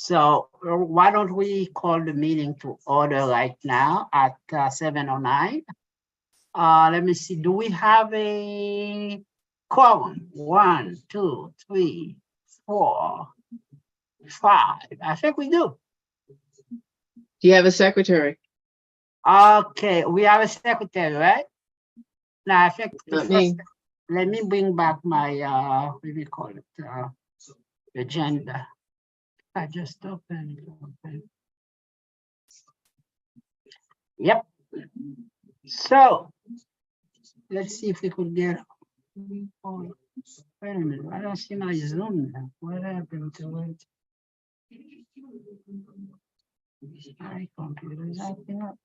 So why don't we call the meeting to order right now at 7:09? Let me see, do we have a quorum? 1, 2, 3, 4, 5. I think we do. Do you have a secretary? Okay, we have a secretary, right? Now, I think the Not me. first, let me bring back my, what do we call it, agenda. I just opened. Yep. So, let's see if we could get. Oh, wait a minute, I don't see my Zoom now. What happened to it? My computer is acting up.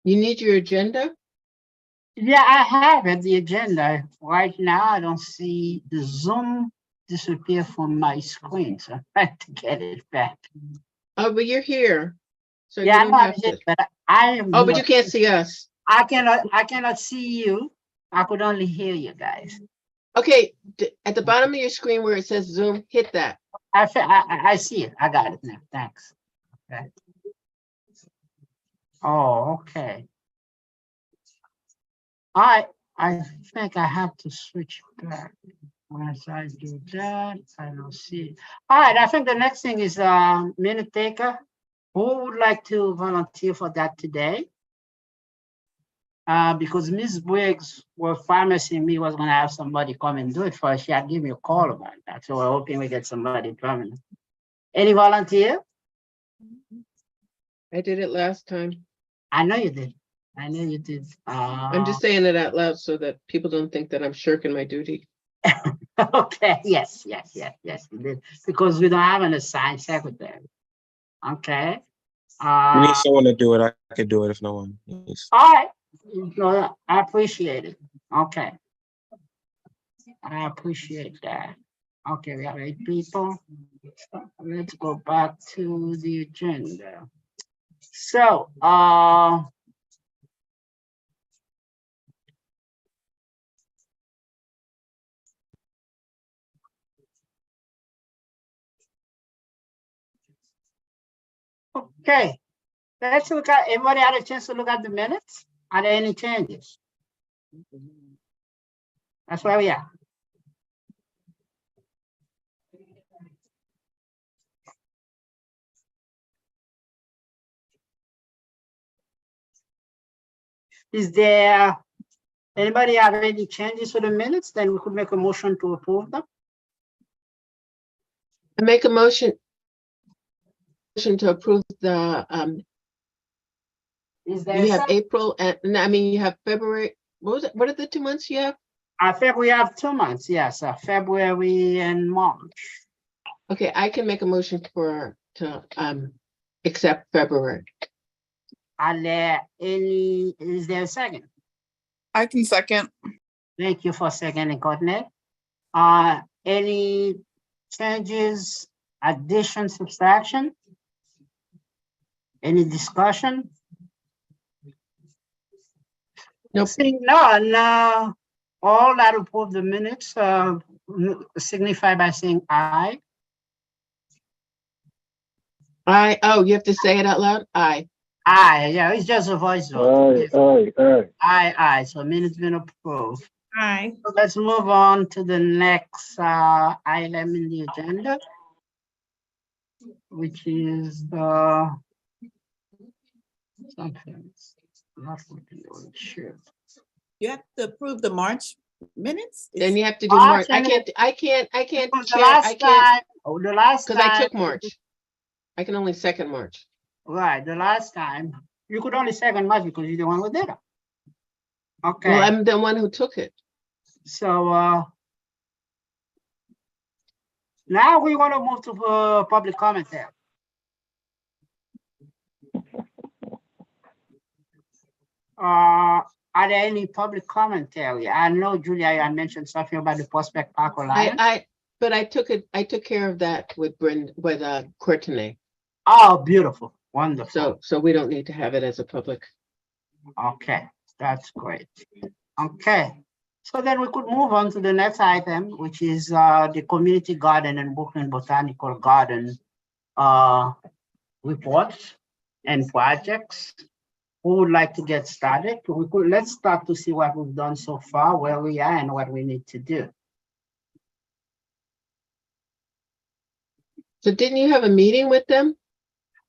You need your agenda? Yeah, I have it, the agenda. Right now, I don't see the Zoom disappear from my screen, so I have to get it back. Oh, but you're here. So you Yeah, I don't know have I'm here, to. but I am. Oh, but you not- can't see us. I cannot see you. I could only hear you guys. Okay, at the bottom of your screen where it says Zoom, hit that. I see it. I got it now. Thanks. Okay. Oh, okay. I think I have to switch back. Once I do that, I don't see it. All right, I think the next thing is minute taker. Who would like to volunteer for that today? Because Ms. Briggs was promising me was gonna have somebody come and do it for us. She had given me a call about that. So we're hoping we get somebody permanent. Any volunteer? I did it last time. I know you did. I know you did. I'm just saying it out loud so that people don't think that I'm shirking my duty. Okay, yes, you did. Because we don't have an assigned secretary. Okay. We need someone to do it. I could do it if no one is. All right. No, I appreciate it. Okay. I appreciate that. Okay, we have 8 people. Let's go back to the agenda. So, okay. Let's look at, everybody had a chance to look at the minutes? Are there any changes? That's where we are. Is there, anybody have any changes to the minutes? Then we could make a motion to approve them. I make a motion to approve the, Is there? you have April and I mean, you have February. What was it? What are the 2 months you have? I think we have 2 months, yes, February and March. Okay, I can make a motion to accept February. Are there any, is there a second? I can second. Thank you for seconding, Courtney. Any changes, addition, subtraction? Any discussion? Nope. Seeing none, all that approve the minutes signify by saying aye. Oh, you have to say it out loud? Aye. Aye, yeah, it's just a voice vote. Aye. So minutes been approved. Aye. So let's move on to the next item in the agenda, which is something. Not looking the way it should. You have to approve the March minutes? Then you have to do March March. I can't Because the chair, last I can't, time, the last because I time, took March. I can only second March. right, the last time, you could only second March because you're the one who did it. Well, Okay, I'm the one who took it. so now we want to move to public comment there. Are there any public commentary? I know, Julia, I mentioned something about the Prospect Park Alliance. But I took care of that with Courtney. Oh, beautiful, wonderful. So we don't need to have it as a public. Okay, that's great. Okay, so then we could move on to the next item, which is the community garden and Brooklyn Botanical Garden reports and projects. Who would like to get started? Let's start to see what we've done so far, where we are, and what we need to do. So didn't you have a meeting with them?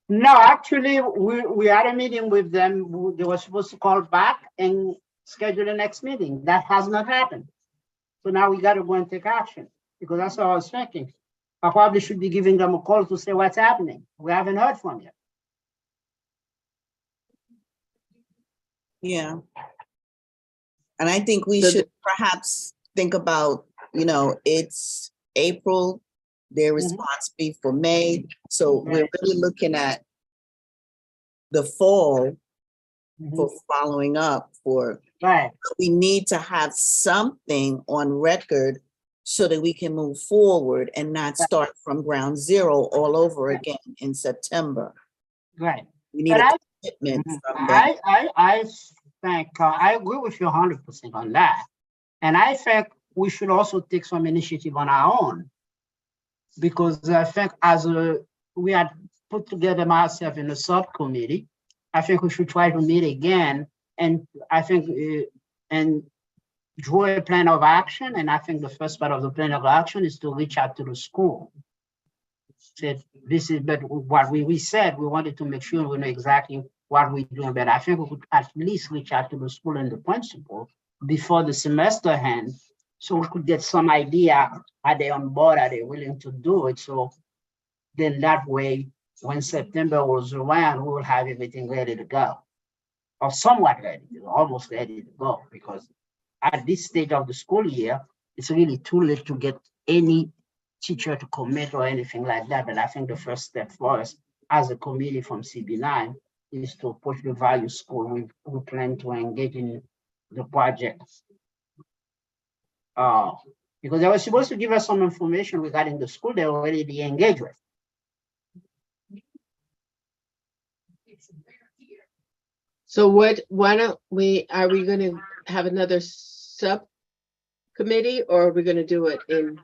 No, actually, we had a meeting with them. They were supposed to call back and schedule the next meeting. That has not happened. So now we got to go and take action, because that's what I was thinking. I probably should be giving them a call to say what's happening. We haven't heard from you. Yeah. And I think we So should perhaps think about, it's April, their response be for May. So we're really looking at the fall for following up for, Right, we need to have something on record so that we can move forward and not start from ground zero all over again in September. right. We need But a commitment from them. I think, I agree with you 100% on that. And I think we should also take some initiative on our own. Because I think we had put together myself in a subcommittee, I think we should try to meet again. And I think, and draw a plan of action. And I think the first part of the plan of action is to reach out to the school. Said this is, but what we said, we wanted to make sure we know exactly what we're doing, but I think we could at least reach out to the school and the principal before the semester ends, so we could get some idea, are they on board, are they willing to do it? So then that way, when September rolls around, we will have everything ready to go, or somewhat ready, almost ready to go, because at this stage of the school year, it's really too late to get any teacher to commit or anything like that. But I think the first step for us as a committee from CB9 is to push the value school. We plan to engage in the project. Because they were supposed to give us some information regarding the school they already engaged with. So why don't are we gonna have another subcommittee, or are we gonna do it in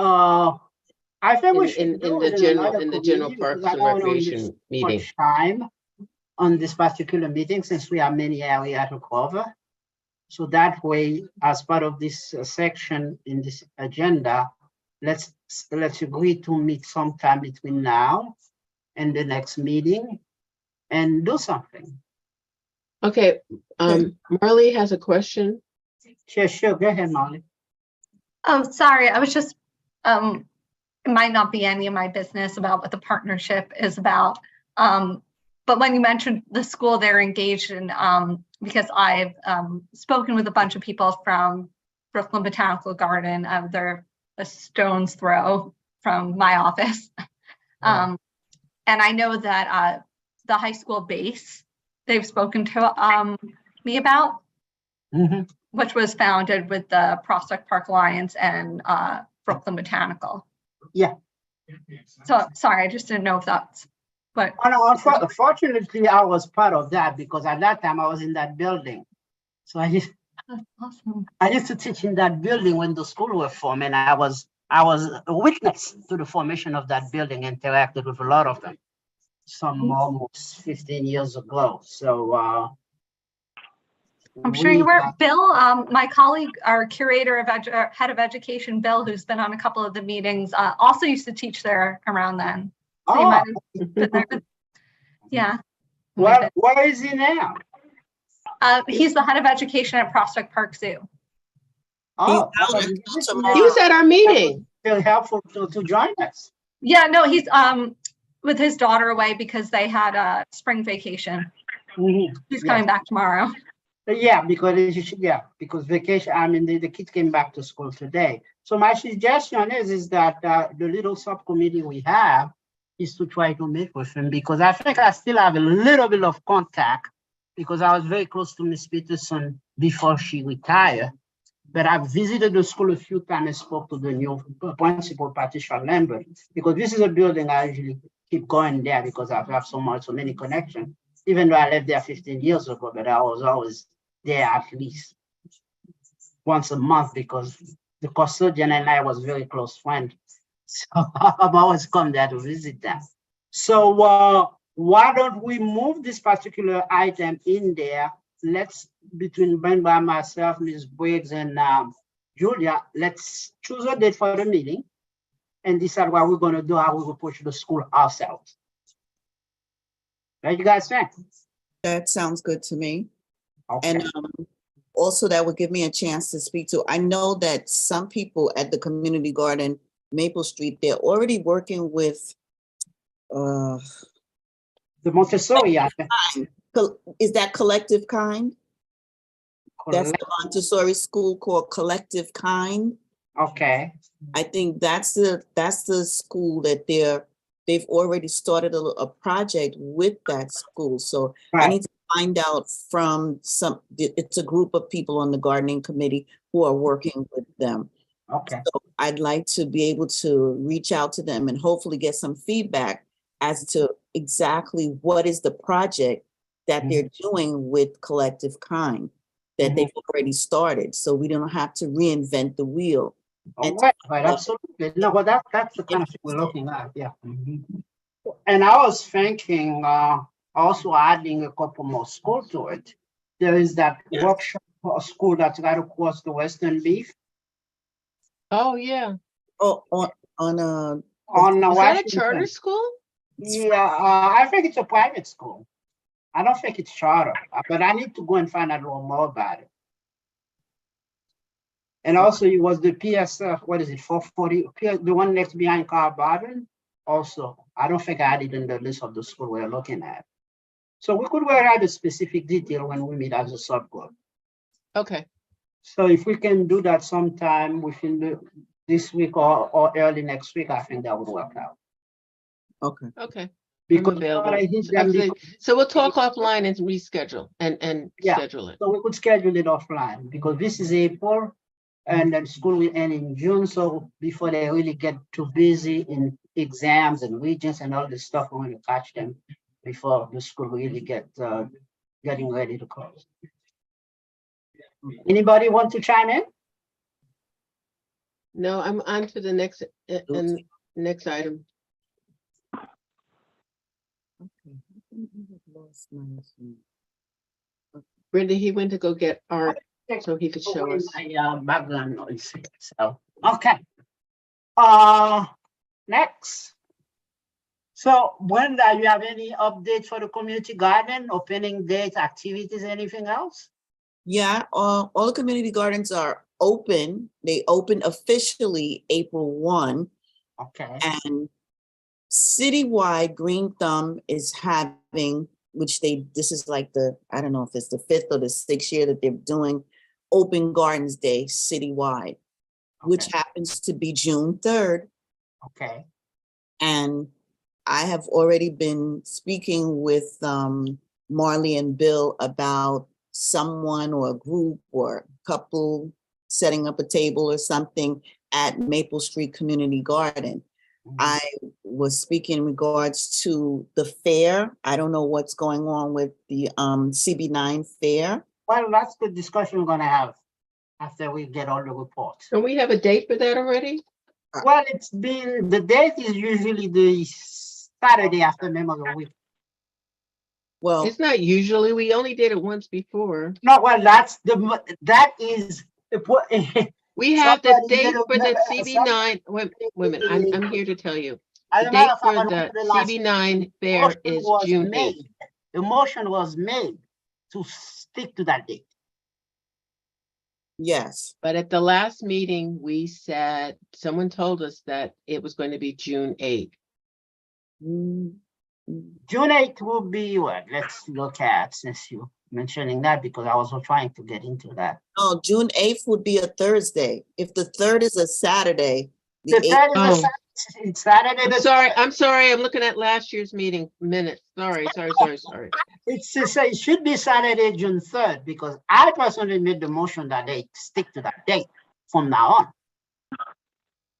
I think we should in do the it general another Parks committee, because I and don't wanna Recreation waste meeting? much time on this particular meeting, since we have many areas to cover. So that way, as part of this section in this agenda, let's agree to meet sometime between now and the next meeting and do something. Okay, Marley has a question. Sure, go ahead, Molly. Oh, sorry, I was just, it might not be any of my business about what the partnership is about. But when you mentioned the school they're engaged in, because I've spoken with a bunch of people from Brooklyn Botanical Garden, they're a stone's throw from my office. And I know that the high school base, they've spoken to me about, which was founded with the Prospect Park Alliance and Brooklyn Botanical. Yeah. So sorry, I just didn't know if that's what. Unfortunately, I was part of that, because at that time I was in that building. So Awesome. I used to teach in that building when the school was formed, and I was a witness to the formation of that building, interacted with a lot of them, some almost 15 years ago. So I'm sure you were. Bill, my colleague, our curator of head of education, Bill, who's been on a couple of the meetings, also used to teach there around then. So you might have been there. Yeah. Where is he now? He's the head of education at Prospect Park Zoo. Oh, He was at our meeting. Very helpful to join us. Yeah, no, he's with his daughter away because they had a spring vacation. He's coming back tomorrow. Yeah, because vacation, I mean, the kids came back to school today. So my suggestion is that the little subcommittee we have is to try to meet with him, because I think I still have a little bit of contact, because I was very close to Miss Peterson before she retired. But I've visited the school a few times and spoke to the new principal, Patricia Lambert, because this is a building I usually keep going there because I have so many connections. Even though I left there 15 years ago, but I was always there at least once a month because the custodian and I was very close friends. So I've always come there to visit them. So why don't we move this particular item in there? Let's, between Brenda, myself, Ms. Briggs, and Julia, let's choose a date for the meeting and decide what we're going to do, how we will push the school ourselves. What do you guys think? That sounds good to me. Okay. And also that would give me a chance to speak to, I know that some people at the community garden, Maple Street, they're already working with, The Montessori, I think. is that Collective Kind? That's Correct. the Montessori school called Collective Kind. Okay. I think that's the school that they've already started a project with that school. So I Right. need to find out from it's a group of people on the gardening committee who are working with them. Okay. So I'd like to be able to reach out to them and hopefully get some feedback as to exactly what is the project that they're doing with Collective Kind that they've already started. So we don't have to reinvent the wheel. Oh, right, absolutely. No, but that's the kind of thing we're looking at, yeah. And I was thinking, also adding a couple more schools to it. There is that workshop for a school that's right across the Western Beef Oh, yeah. Oh, on on Is that a Washington. charter school? Yeah, I think it's a private school. I don't think it's charter, but I need to go and find out a little more about it. And also it was the PSF, what is it, 440, the one next behind Carl Barden. Also, I don't think I had it in the list of the school we're looking at. So we could work out the specific detail when we meet as a subgroup. Okay. So if we can do that sometime within this week or early next week, I think that would work out. Okay. Okay. I'm Because available. I hit So them so we'll talk offline and reschedule and Yeah. schedule it. So we could schedule it offline because this is April and then school will end in June. So before they really get too busy in exams and regions and all this stuff, we want to catch them before the school really getting ready to close. Anybody want to chime in? No, I'm on to the next, and next item. Brenda, he went to go get art so he could show us. My background noise. So, okay. Next. So Brenda, you have any updates for the community garden, opening dates, activities, anything else? Yeah, all the community gardens are open. They open officially April 1. Okay. And citywide, Green Thumb is having, this is like I don't know if it's the 5th or the 6th year that they're doing Open Gardens Day citywide, which happens to be June 3rd. Okay. And I have already been speaking with Marley and Bill about someone or a group or a couple setting up a table or something at Maple Street Community Garden. I was speaking in regards to the fair. I don't know what's going on with the CB9 fair. Well, that's the discussion we're gonna have after we get all the reports. Don't we have a date for that already? Well, the date is usually the Saturday after Memorial Week. Well, It's not usually. We only did it once before. No, well, that is. We have the Somebody date did a- for the somebody- CB9. Wait a minute, I'm here to tell you. As The a matter date of for fact, the last CB9 fair motion is was June 8th. made. The motion was made to stick to that date. yes. But at the last meeting, we said, someone told us that it was going to be June 8th. Mm, June 8th will be what? Let's look at, since you mentioning that, because I was trying to get into that. No, June 8th would be a Thursday. If the 3rd is a Saturday, The the 8th, third is a Oh. It's Saturday. I'm sorry, I'm looking at last year's meeting minutes. Sorry. It should be Saturday, June 3rd, because I personally made the motion that they stick to that date from now on.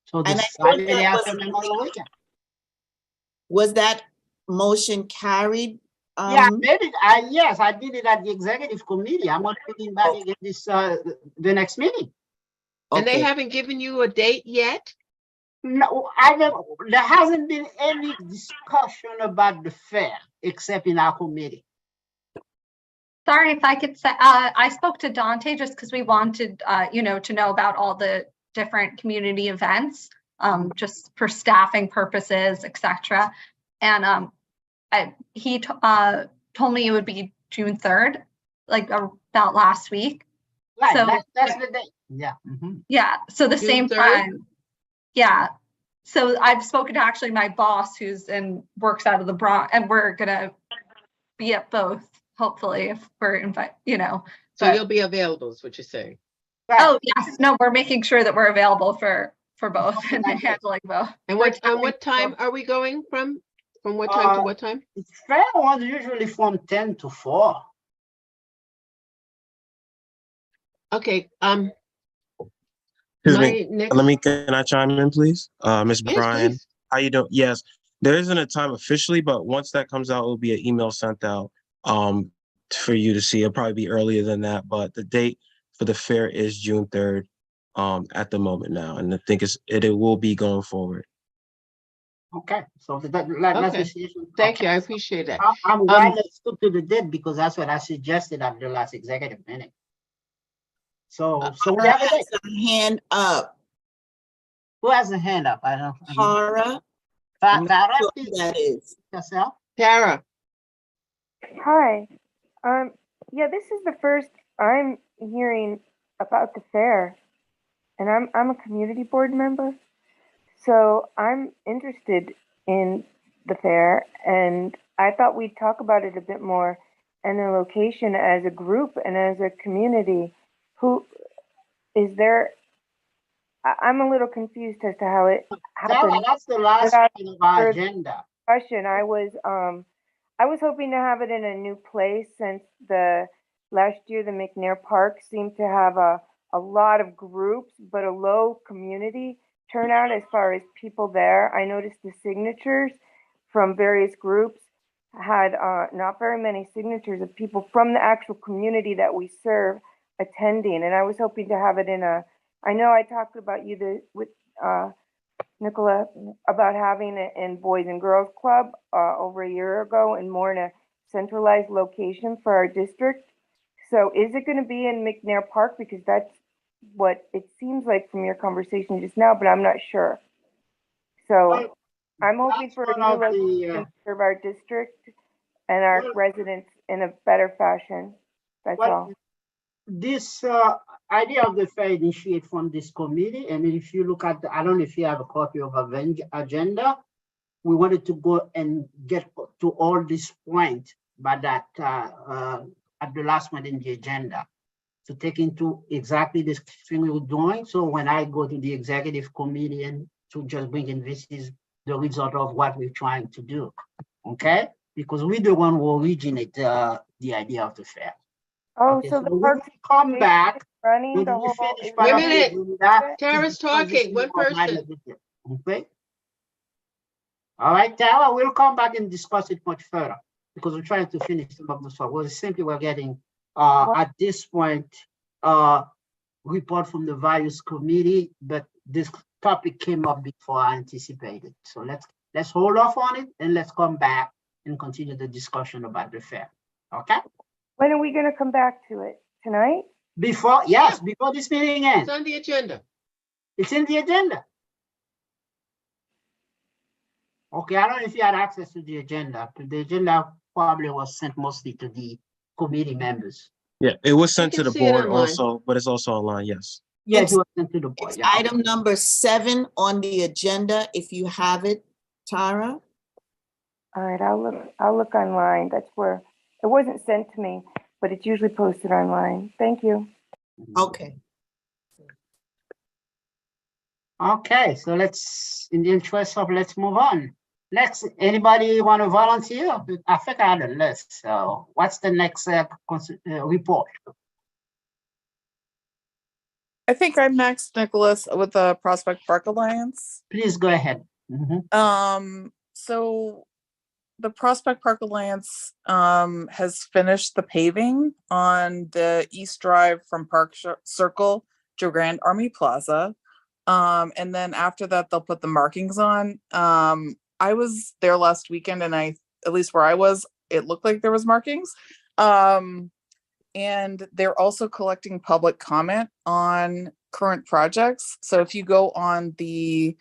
So the And I thought Saturday that after was- Memorial Weekend. Was that motion carried? Yeah, I made it. Yes, I did it at the executive committee. I'm not putting back again this, the next meeting. And they Okay. haven't given you a date yet? No, there hasn't been any discussion about the fair except in our committee. Sorry if I could say, I spoke to Dante just because we wanted, to know about all the different community events, just for staffing purposes, et cetera. And he told me it would be June 3rd, like about last week. Right, So- that's the date. Yeah. Mhm. Yeah, so the June same 3rd? time. Yeah. So I've spoken to actually my boss works out of the Bronx, and we're gonna be at both, hopefully, if we're invited, So but- you'll be available, is what you're saying. Right. Oh, yes, no, we're making sure that we're available for both and Okay. handling both. And what time are we going from? From what time to what time? The fair ones usually from 10 to 4. Okay, Excuse my me. next. Can I chime in, please? Ms. Yes, Bryan, please. how you doing? Yes, there isn't a time officially, but once that comes out, it'll be an email sent out for you to see. It'll probably be earlier than that, but the date for the fair is June 3rd at the moment now, and I think it will be going forward. Okay, so that's Okay. the Thank you, I appreciate that. I'm glad they stuck to the date because that's what I suggested at the last executive meeting. So we have a date. Hand up, Who has a hand up? I don't. Tara. Tara, Who please, that is? yourself. Tara, Hi. Yeah, this is the first I'm hearing about the fair, and I'm a community board member, so I'm interested in the fair, and I thought we'd talk about it a bit more and the location as a group and as a community. Who is there? I'm a little confused as to how it Tara, happened. that's the last Without point of our further- agenda. Question. I was hoping to have it in a new place since the last year the McNair Park seemed to have a lot of groups, but a low community turnout as far as people there. I noticed the signatures from various groups had not very many signatures of people from the actual community that we serve attending, and I was hoping to have it in a. I know I talked about with Nicola, about having it in Boys and Girls Club over a year ago and more in a centralized location for our district. So is it going to be in McNair Park? Because that's what it seems like from your conversation just now, but I'm not sure. So I'm hoping That's for a one new of the, location to serve our district and our Well- residents in a better fashion. That's Well, all. This idea of the fair initiate from this committee, and if you look at, I don't know if you have a copy of our agenda. We wanted to go and get to all this point, but that at the last one in the agenda to take into exactly this thing we were doing. So when I go to the executive committee and to just bring in this is the result of what we're trying to do, okay? Because we're the one who originate the idea of the fair. Oh, Okay, so the we will park come back. running When the we whole. finish is- part of Wait a the minute. agenda, Tara's to discuss this talking, one more about person. it. Okay? All right, Tara, we'll come back and discuss it much further because we're trying to finish some of the stuff. Well, simply we're getting, at this point, report from the various committee, but this topic came up before I anticipated. So let's hold off on it and let's come back and continue the discussion about the fair. Okay? When are we going to come back to it? Tonight? Before this meeting ends. it's on the agenda. It's in the agenda. Okay, I don't know if you had access to the agenda. The agenda probably was sent mostly to the committee members. Yeah, it was sent to can the see it board online. also, but it's also online, yes. Yes, it was sent to the board. It's Yeah. item number 7 on the agenda, if you have it, Tara. All right, I'll look online. That's where, it wasn't sent to me, but it's usually posted online. Thank you. Okay. Okay, so in the interest of, let's move on. Next, anybody want to volunteer? I think I had a list, so what's the next report? I think I'm next, Nicholas, with the Prospect Park Alliance. Please go ahead. Mhm. So the Prospect Park Alliance has finished the paving on the East Drive from Park Circle to Grand Army Plaza. And then after that, they'll put the markings on. I was there last weekend, and at least where I was, it looked like there was markings. And they're also collecting public comment on current projects. So if you go on the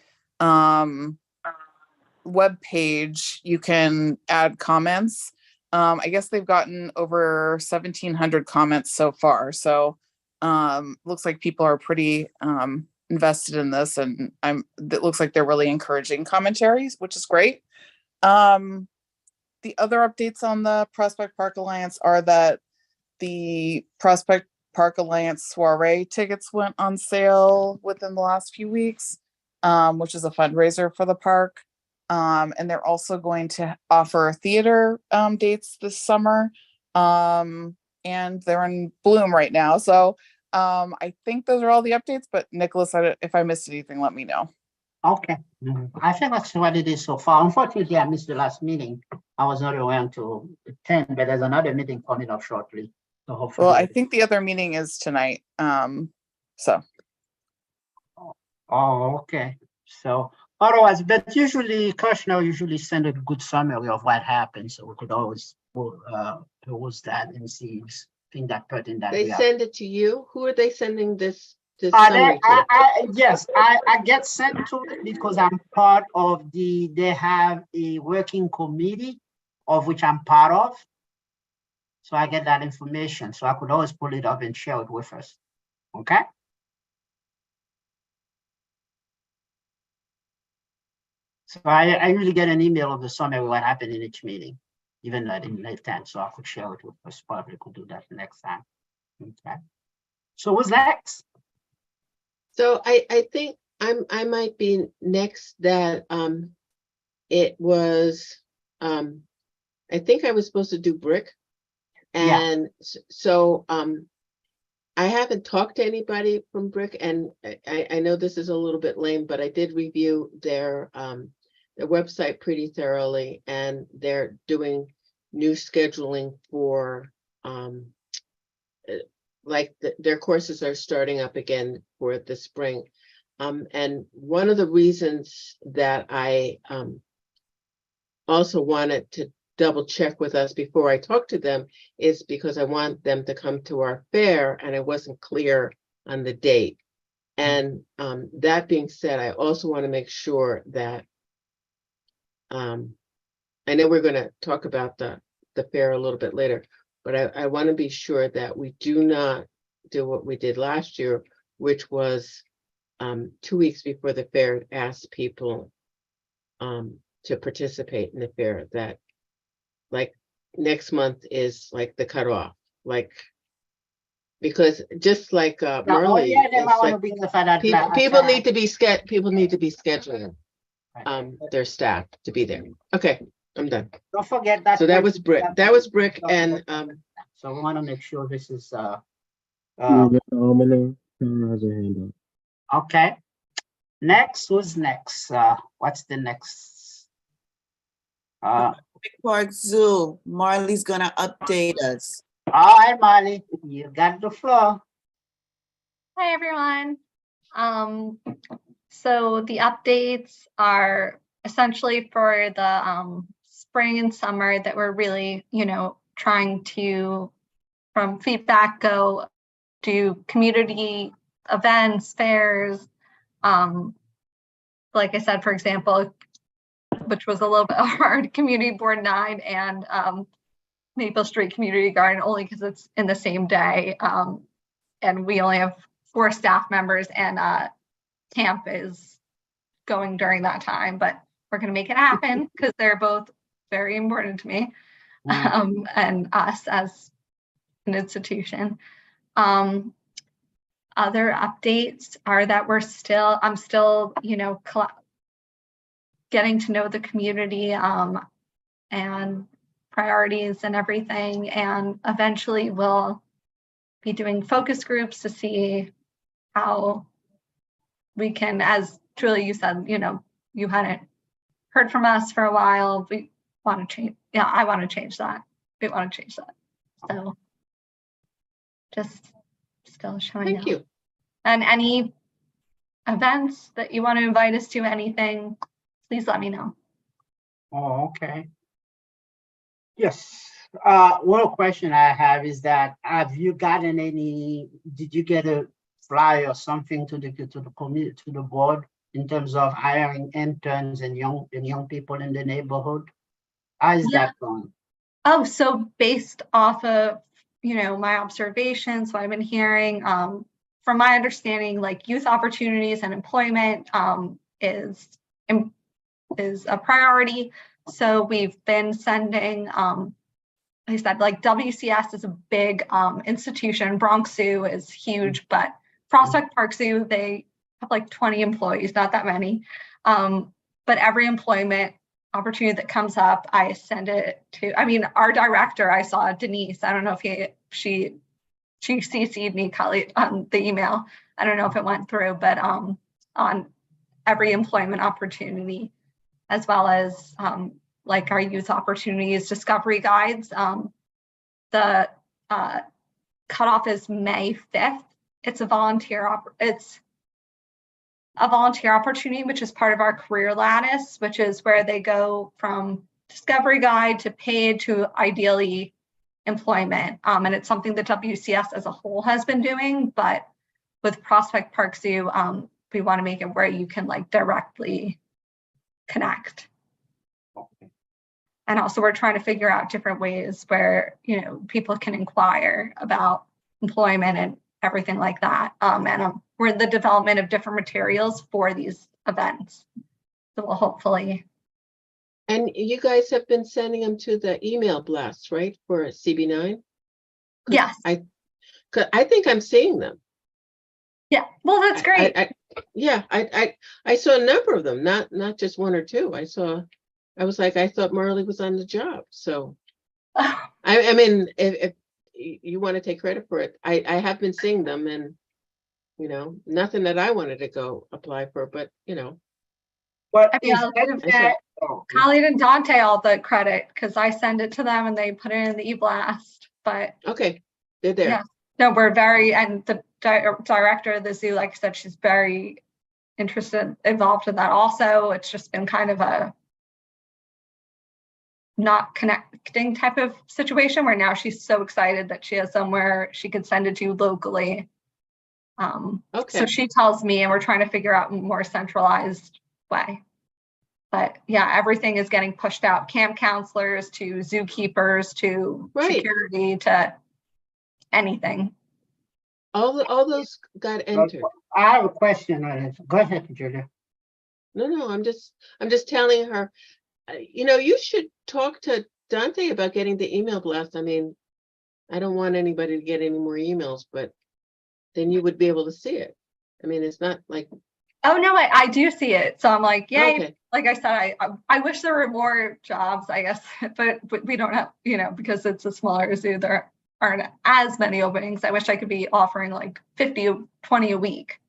web page, you can add comments. I guess they've gotten over 1,700 comments so far. So looks like people are pretty invested in this, and it looks like they're really encouraging commentaries, which is great. The other updates on the Prospect Park Alliance are that the Prospect Park Alliance soiree tickets went on sale within the last few weeks, which is a fundraiser for the park. And they're also going to offer theater dates this summer. And they're in bloom right now. So I think those are all the updates, but Nicholas, if I missed anything, let me know. Okay, I think that's what it is so far. Unfortunately, I missed the last meeting. I was not around to attend, but there's another meeting coming up shortly. So hopefully. Well, I think the other meeting is tonight. So. Oh, okay. So otherwise, but usually Kushner usually send a good summary of what happened, so we could always post that and see thing that put in that. They send it to you? Who are they sending this summary to? Yes, I get sent to it because I'm part of they have a working committee of which I'm part of. So I get that information. So I could always pull it up and share it with us. Okay. So I usually get an email of the summary of what happened in each meeting, even though I didn't attend, so I could share it with us. Probably could do that next time. Okay. So what's next? So I think I might be next. That it was I think I was supposed to do brick, and so I haven't talked to anybody from brick, and I know this is a little bit lame, but I did review their website pretty thoroughly, and they're doing new scheduling for like their courses are starting up again for the spring. And one of the reasons that I also wanted to double check with us before I talk to them is because I want them to come to our fair, and I wasn't clear on the date. And that being said, I also want to make sure that I know we're going to talk about the fair a little bit later, but I want to be sure that we do not do what we did last year, which was 2 weeks before the fair, ask people to participate in the fair, that like next month is like the cutoff, like, because just like Marley, people need to be scheduling their staff to be there. Okay, I'm done. Don't forget that. So that was brick. That was brick, and so we want to make sure this is okay. Next, who's next? What's the next? Big Park Zoo. Marley's gonna update us. All right, Marley, you got the floor. Hi, everyone. So the updates are essentially for the spring and summer that we're really, trying to, from feedback, go do community events, fairs. Like I said, for example, which was a little bit hard, Community Board 9 and Maple Street Community Garden, only because it's in the same day. And we only have 4 staff members, and Camp is going during that time, but we're going to make it happen because they're both very important to me and us as an institution. other updates are that I'm still, you know, getting to know the community and priorities and everything. And eventually we'll be doing focus groups to see how we can, as Julie, you said, you know, you hadn't heard from us for a while. We want to change. Yeah, I want to change that. We want to change that. So just still showing Thank up. you. And any events that you want to invite us to, anything, please let me know. Oh, okay. Yes. One question I have is that have you gotten did you get a flyer or something to the community, to the board in terms of hiring interns and young people in the neighborhood? How is that going? Oh, so based off of, you know, my observations, what I've been hearing, from my understanding, like youth opportunities and employment is a priority. So we've been sending, like I said, like WCS is a big institution. Bronx Zoo is huge, but Prospect Park Zoo, they have like 20 employees, not that many. But every employment opportunity that comes up, I send it to, I mean, our director, I saw Denise, I don't know if she CC'd me on the email. I don't know if it went through, but on every employment opportunity, as well as like our youth opportunities discovery guides. The cutoff is May 5th. It's a volunteer opportunity, which is part of our career lattice, which is where they go from discovery guide to paid to ideally employment. And it's something that WCS as a whole has been doing, but with Prospect Park Zoo, we want to make it where you can like directly connect. Okay. And also we're trying to figure out different ways where, you know, people can inquire about employment and everything like that. And we're in the development of different materials for these events. So we'll hopefully. And you guys have been sending them to the email blasts, right, for CB9? Yes. I think I'm seeing them. Yeah. Well, that's great. I saw a number of them, not just one or two. I thought Marley was on the job. So I mean, if you want to take credit for it, I have been seeing them, and you know, nothing that I wanted to go apply for, but you know. But I mean, I'll give Khalid and Dante all the credit because I send it to them and they put it in the e-blast. But okay, they're there. Yeah, no, we're very, and the director of the zoo, like I said, she's very involved in that also. It's just been kind of a not connecting type of situation where now she's so excited that she has somewhere she could send it to locally. Okay. So she tells me, and we're trying to figure out a more centralized way. But yeah, everything is getting pushed out. Camp counselors to zookeepers to security to anything. All those got entered. I have a question on it. Go ahead, Julia. No, I'm just telling her, you know, you should talk to Dante about getting the email blast. I mean, I don't want anybody to get any more emails, but then you would be able to see it. I mean, it's not like. Oh no, I do see it. So I'm like, yay. Okay. Like I said, I wish there were more jobs, I guess, but we don't have, you know, because it's a smaller zoo, there aren't as many openings. I wish I could be offering like 50, 20 a week,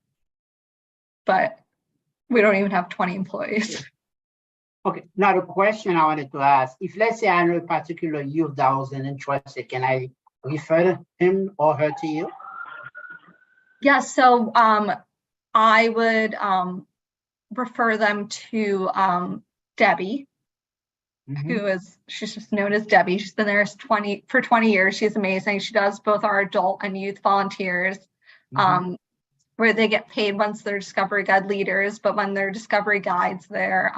but we don't even have 20 employees. Okay, now the question I wanted to ask, if let's say I know a particular youth that was interested, can I refer him or her to you? Yeah, so I would refer them to Debbie, she's just known as Debbie. She's been there for 20 years. She's amazing. She does both our adult and youth volunteers, where they get paid once they're Discovery Guide leaders, but when they're Discovery Guides, they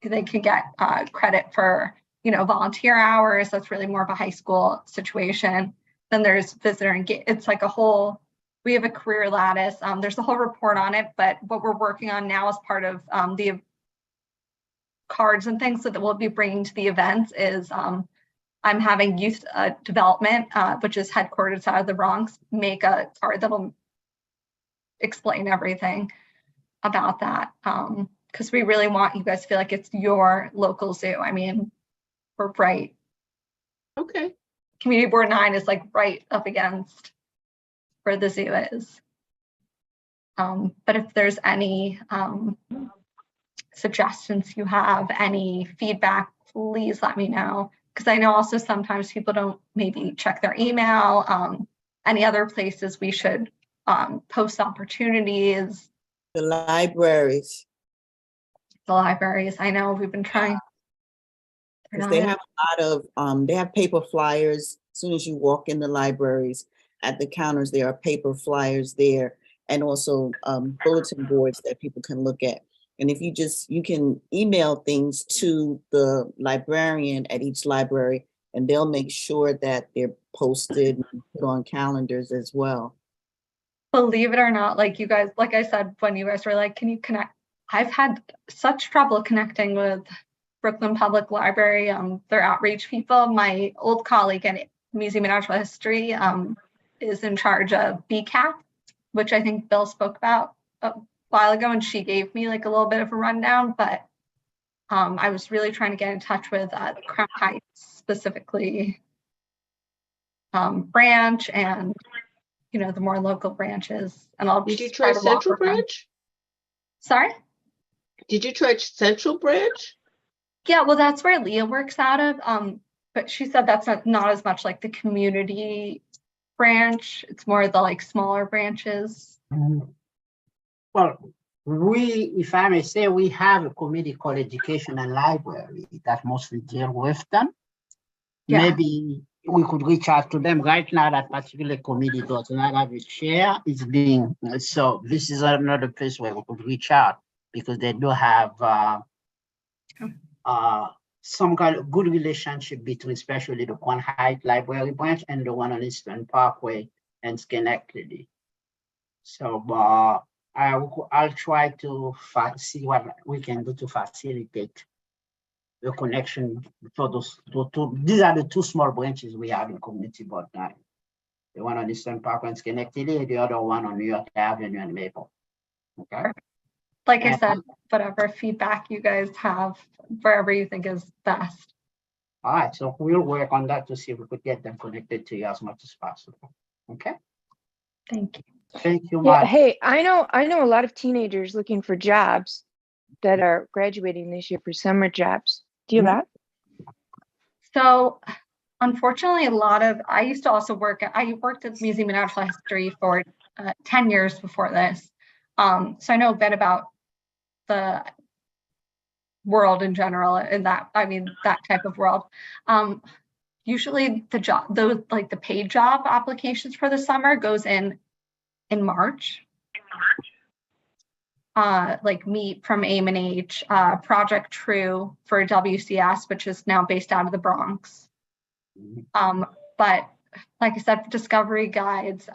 can get credit for, you know, volunteer hours. That's really more of a high school situation. Then there's visitor engagement. It's like we have a career lattice. There's a whole report on it, but what we're working on now as part of the cards and things that we'll be bringing to the events is I'm having youth development, which is headquartered out of the Bronx, make a card that'll explain everything about that. Because we really want you guys to feel like it's your local zoo. I mean, we're right. Okay, Community Board 9 is like right up against where the zoo is. But if there's any suggestions you have, any feedback, please let me know. Because I know also sometimes people don't maybe check their email, any other places we should post opportunities. The libraries, The libraries, I know we've been trying. They're 'cause not they in- have a lot of, they have paper flyers. As soon as you walk in the libraries, at the counters, there are paper flyers there, and also bulletin boards that people can look at. And if you can email things to the librarian at each library, and they'll make sure that they're posted and put on calendars as well. Believe it or not, like you guys, like I said, when you guys were like, can you connect? I've had such trouble connecting with Brooklyn Public Library, their outreach people. My old colleague at Museum of Natural History is in charge of BCAP, which I think Bill spoke about a while ago, and she gave me like a little bit of a rundown, but I was really trying to get in touch with the Crown Heights specifically branch, and you know, the more local branches. And I'll did you just try to walk Central around. Branch? Sorry? Did you try Central Branch? Yeah, well, that's where Leah works out of. But she said that's not as much like the community branch. It's more the like smaller branches. Well, if I may say, we have a committee called Education and Library that mostly deal with them. Yeah. Maybe we could reach out to them. Right now, that particular committee does not have a chair. It's being, so this is another place where we could reach out, because they do have some kind of good relationship between, especially the Crown Heights Library branch and the one on Eastern Parkway and Schenectady. So I'll try to see what we can do to facilitate the connection for those two. These are the two small branches we have in Community Board 9. The one on Eastern Parkway and Schenectady, the other one on New York Avenue and Maple. Okay. Like I And- said, whatever feedback you guys have, wherever you think is best. All right, so we'll work on that to see if we could get them connected to you as much as possible. Okay, Thank you. thank you, Yeah, Mark. hey, I know a lot of teenagers looking for jobs that are graduating this year for summer jobs. Do you have that? So unfortunately, I used to also I worked at the Museum of Natural History for 10 years before this. So I know a bit about the world in general, and that type of world. Usually the paid job applications for the summer goes in March. Like Meet from AIM&H, Project True for WCS, which is now based out of the Bronx. But like I said, Discovery Guides,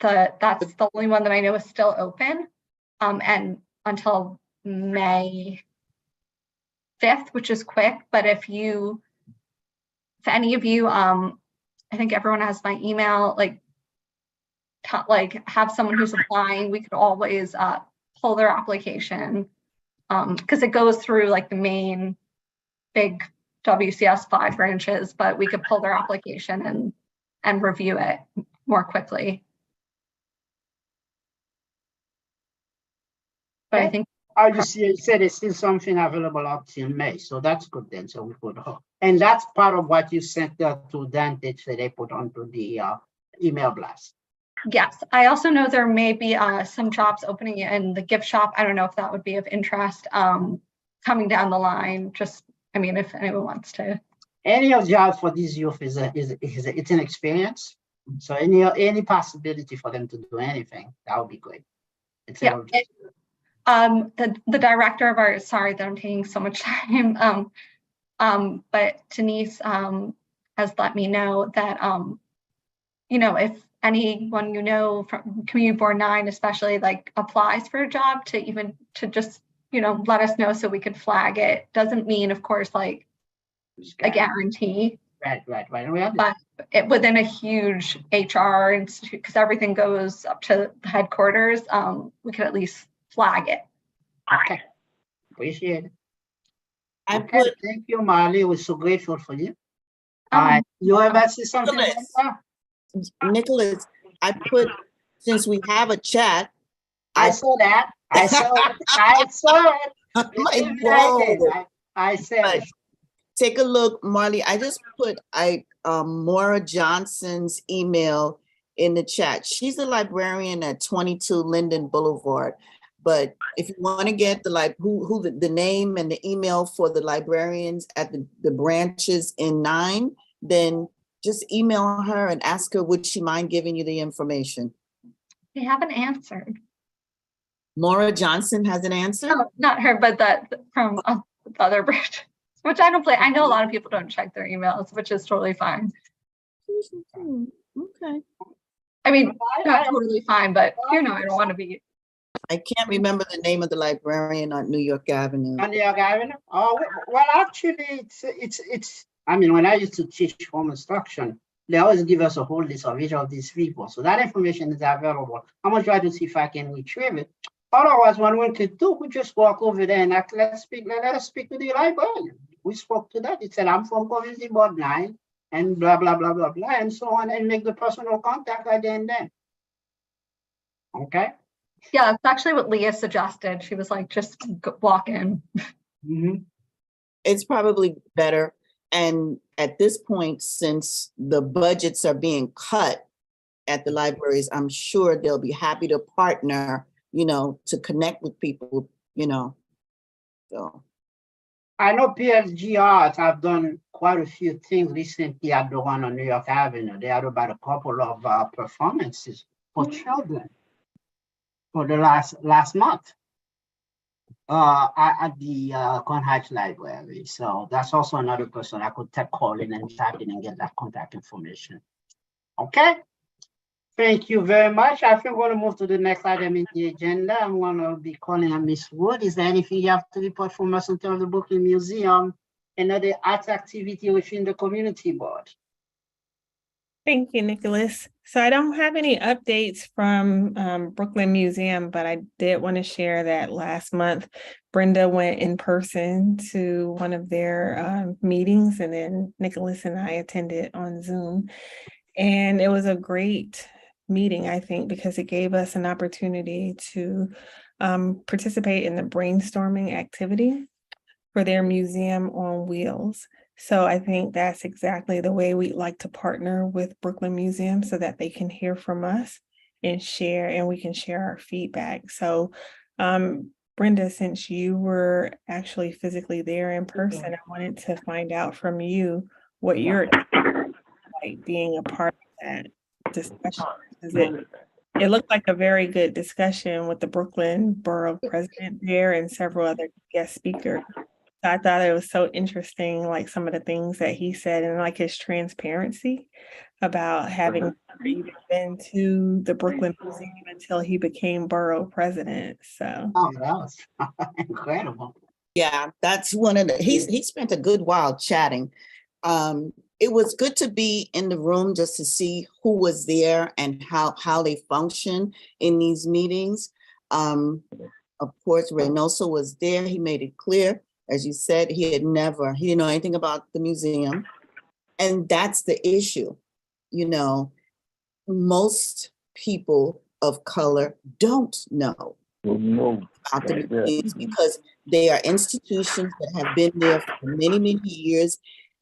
that's the only one that I know is still open, and until May 5th, which is quick. But if any of you, I think everyone has my email, have someone who's applying, we could always pull their application, because it goes through like the main big WCS 5 branches, but we could pull their application and review it more quickly. But I think I just said there's still something available up till May, so that's good then. So we could, and that's part of what you sent to Dante, so they put onto the email blast. yes, I also know there may be some jobs opening in the gift shop. I don't know if that would be of interest coming down the line. Just, I mean, if anyone wants to. Any of job for these youth is it's an experience. So any possibility for them to do anything, that would be great. Yeah. The director of our, sorry that I'm taking so much time, but Denise has let me know that if anyone from Community Board 9 especially applies for a job, to just let us know so we could flag it. Doesn't mean, of course, a guarantee, Right. We have But within a huge HR institute, because everything goes up to the headquarters, we could at least flag it. Okay, appreciate it. I Okay, put, thank you, Marley. We're so grateful for you. Um, You ever see something? Nicholas. Brenda? Nicholas, I put, since we have a chat, I saw that. I saw it. I saw it. I'm like, Believe me, I did. whoa. I said it. Take a look, Marley. I just put Maura Johnson's email in the chat. She's a librarian at 22 Linden Boulevard. But if you want to get the name and the email for the librarians at the branches in 9, then just email her and ask her, would she mind giving you the information? They haven't answered. Maura Johnson has an answer? No, not her, but that from the other branch, which I don't play. I know a lot of people don't check their emails, which is totally fine. Okay. I mean, not totally fine, but I don't want to be. I can't remember the name of the librarian on New York Avenue. On the Avenue? Oh, well, actually, it's. I mean, when I used to teach home instruction, they always give us a whole list of each of these people. So that information is available. I'm gonna try to see if I can retrieve it. Otherwise, what we could do, we just walk over there and let us speak to the librarian. We spoke to that. It said, I'm from Community Board 9 and blah, blah, blah, blah, blah, and so on, and make the personal contact right there and then. Okay? Yeah, it's actually what Leah suggested. She was like, just walk in. Mhm. It's probably better. And at this point, since the budgets are being cut at the libraries, I'm sure they'll be happy to partner, to connect with people, so. I know PSG Arts have done quite a few things recently at the one on New York Avenue. They had about a couple of performances for children for the last month at the Conhatch Library. So that's also another person I could call in and tap in and get that contact information. Okay. Thank you very much. I think we're going to move to the next item in the agenda. I'm going to be calling on Ms. Wood. Is there anything you have to report from us in terms of the Brooklyn Museum and other arts activity within the community board? Thank you, Nicholas. So I don't have any updates from Brooklyn Museum, but I did want to share that last month, Brenda went in person to one of their meetings, and then Nicholas and I attended on Zoom. And it was a great meeting, I think, because it gave us an opportunity to participate in the brainstorming activity for their Museum on Wheels. So I think that's exactly the way we'd like to partner with Brooklyn Museum so that they can hear from us and share, and we can share our feedback. So Brenda, since you were actually physically there in person, I wanted to find out from you what you're like being a part of that discussion. It looked like a very good discussion with the Brooklyn Borough President there and several other guest speakers. So I thought it was so interesting, like some of the things that he said, and like his transparency about having never even been to the Brooklyn Museum until he became borough president. So Oh, that was incredible. Yeah, that's one of the, he spent a good while chatting. It was good to be in the room just to see who was there and how they function in these meetings. Of course, Reynoso was there. He made it clear, as you said, he didn't know anything about the museum. And that's the issue. Most people of color don't know about the museums because they are institutions that have been there for many, many years,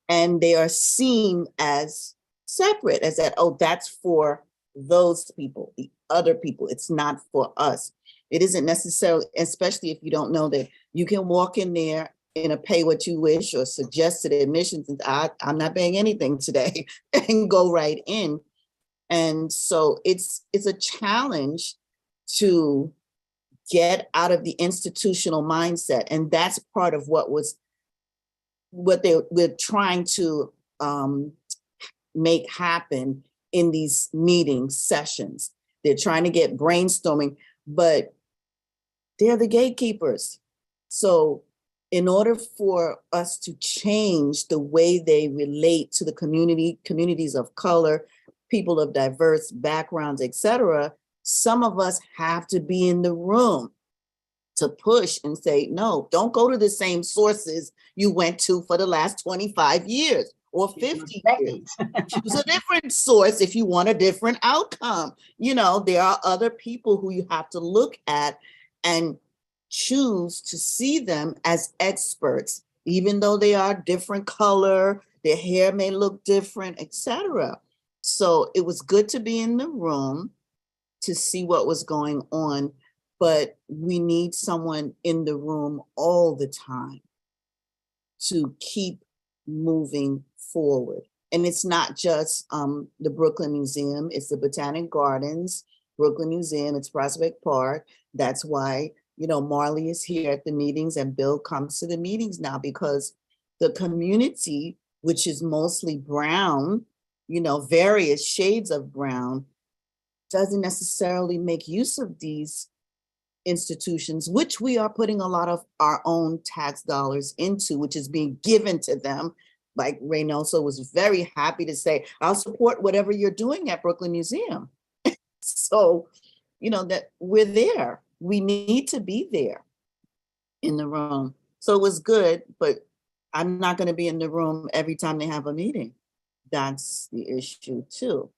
and they are seen as separate, as that, oh, that's for those people, the other people. It's not for us. It isn't necessarily, especially if you don't know that you can walk in there in a pay what you wish or suggested admissions, and I'm not paying anything today, and go right in. And so it's a challenge to get out of the institutional mindset. And that's part of what we're trying to make happen in these meeting sessions. They're trying to get brainstorming, but they're the gatekeepers. So in order for us to change the way they relate to the communities of color, people of diverse backgrounds, etc., some of us have to be in the room to push and say, no, don't go to the same sources you went to for the last 25 years or 50 years. Choose a different source if you want a different outcome. You know, there are other people who you have to look at and choose to see them as experts, even though they are different color, their hair may look different, etc. So it was good to be in the room to see what was going on, but we need someone in the room all the time to keep moving forward. And it's not just the Brooklyn Museum, it's the Botanic Gardens, Brooklyn Museum, it's Prospect Park. That's why, you know, Marley is here at the meetings and Bill comes to the meetings now, because the community, which is mostly brown, you know, various shades of brown, doesn't necessarily make use of these institutions, which we are putting a lot of our own tax dollars into, which is being given to them. Like Reynoso was very happy to say, I'll support whatever you're doing at Brooklyn Museum. So, you know, that we're there. We need to be there in the room. So it was good, but I'm not going to be in the room every time they have a meeting. That's the issue too.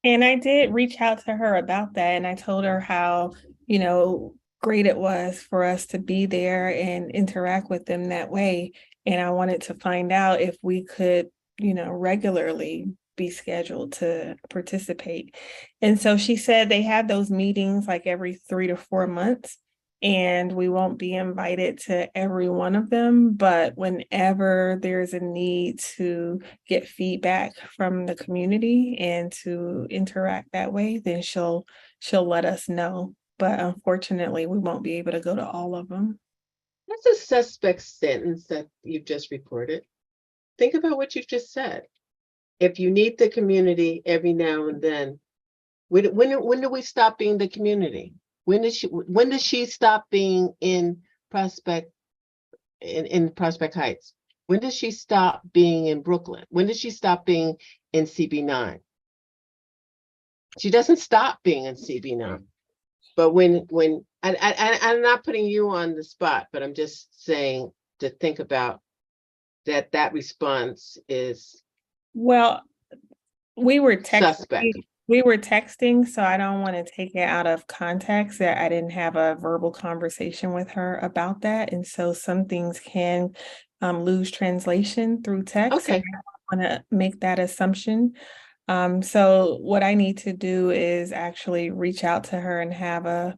And I did reach out to her about that, and I told her how, you know, great it was for us to be there and interact with them that way. And I wanted to find out if we could, you know, regularly be scheduled to participate. And so she said they have those meetings like every 3 to 4 months, and we won't be invited to every one of them, but whenever there's a need to get feedback from the community and to interact that way, then she'll let us know. But unfortunately, we won't be able to go to all of them. That's a suspect sentence that you've just reported. Think about what you've just said. If you need the community every now and then, when do we stop being the community? When does she stop being in Prospect Heights? When does she stop being in Brooklyn? When does she stop being in CB9? She doesn't stop being in CB9. But when I'm not putting you on the spot, but I'm just saying to think about that response is, well, we were suspect. texting, so I don't want to take it out of context that I didn't have a verbal conversation with her about that. And so some things can lose translation through text. Okay. I want to make that assumption. So what I need to do is actually reach out to her and have a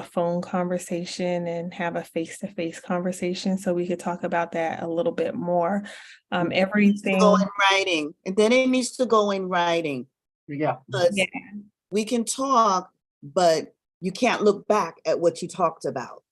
phone conversation and have a face-to-face conversation so we could talk about that a little bit more. Everything Go in writing, and then it needs to go in writing. Yeah. Yeah. We can talk, but you can't look back at what you talked about.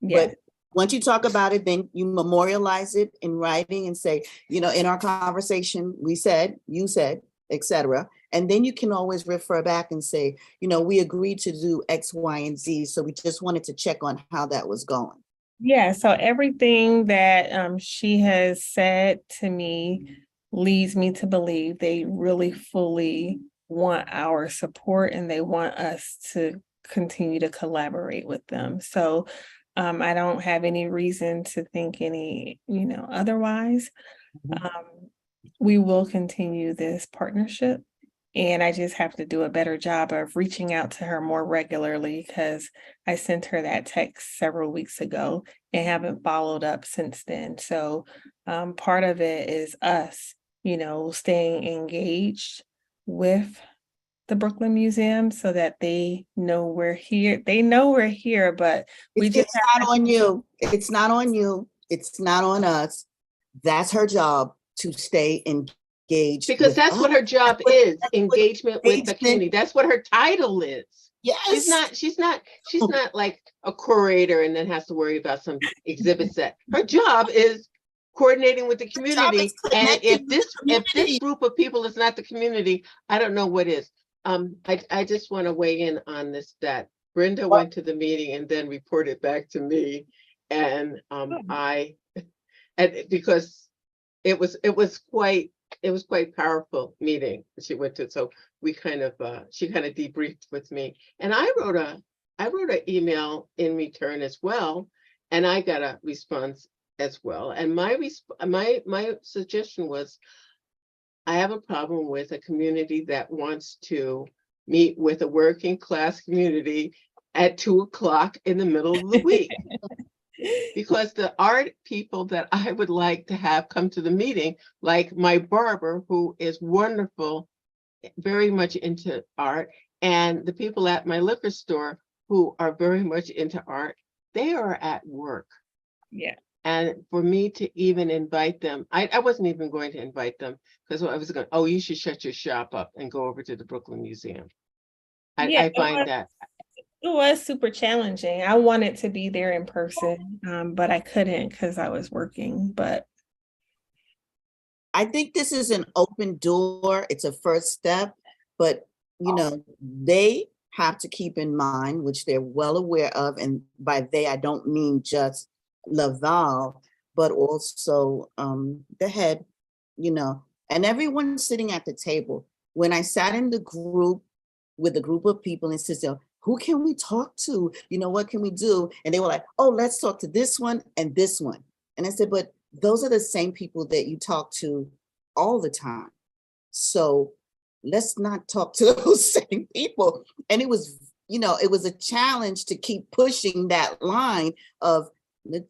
Yeah. But once you talk about it, then you memorialize it in writing and say, you know, in our conversation, we said, you said, etc. And then you can always refer back and say, you know, we agreed to do X, Y, and Z. So we just wanted to check on how that was going. Yeah, so everything that she has said to me leads me to believe they really fully want our support and they want us to continue to collaborate with them. So I don't have any reason to think any, you know, otherwise. We will continue this partnership. And I just have to do a better job of reaching out to her more regularly because I sent her that text several weeks ago and haven't followed up since then. So part of it is us, you know, staying engaged with the Brooklyn Museum so that they know we're here. They know we're here, but It's not on you. It's not on you. It's not on us. That's her job to stay engaged. Because that's what her job is, engagement with the community. That's what her title is. Yes. She's not like a curator and then has to worry about some exhibit set. Her job is coordinating with the community. And if this group of people is not the community, I don't know what is. I just want to weigh in on this, that Brenda went to the meeting and then reported back to me. And because it was quite powerful meeting that she went to. So we kind of she kind of debriefed with me, and I wrote an email in return as well, and I got a response as well. And my suggestion was, I have a problem with a community that wants to meet with a working class community at 2:00 in the middle of the week. Because the art people that I would like to have come to the meeting, like my barber, who is wonderful, very much into art, and the people at my liquor store who are very much into art, they are at work. Yeah. And for me to even invite them, I wasn't even going to invite them because I was going, oh, you should shut your shop up and go over to the Brooklyn Museum. Yeah, I find that. it was super challenging. I wanted to be there in person, but I couldn't because I was working. But I think this is an open door. It's a first step, but you know, they have to keep in mind, which they're well aware of, and by they, I don't mean just Laval, but also the head, you know, and everyone sitting at the table. When I sat in the group with a group of people and said, who can we talk to? You know, what can we do? And they were like, oh, let's talk to this one and this one. And I said, but those are the same people that you talk to all the time. So let's not talk to those same people. And it was, you know, it was a challenge to keep pushing that line of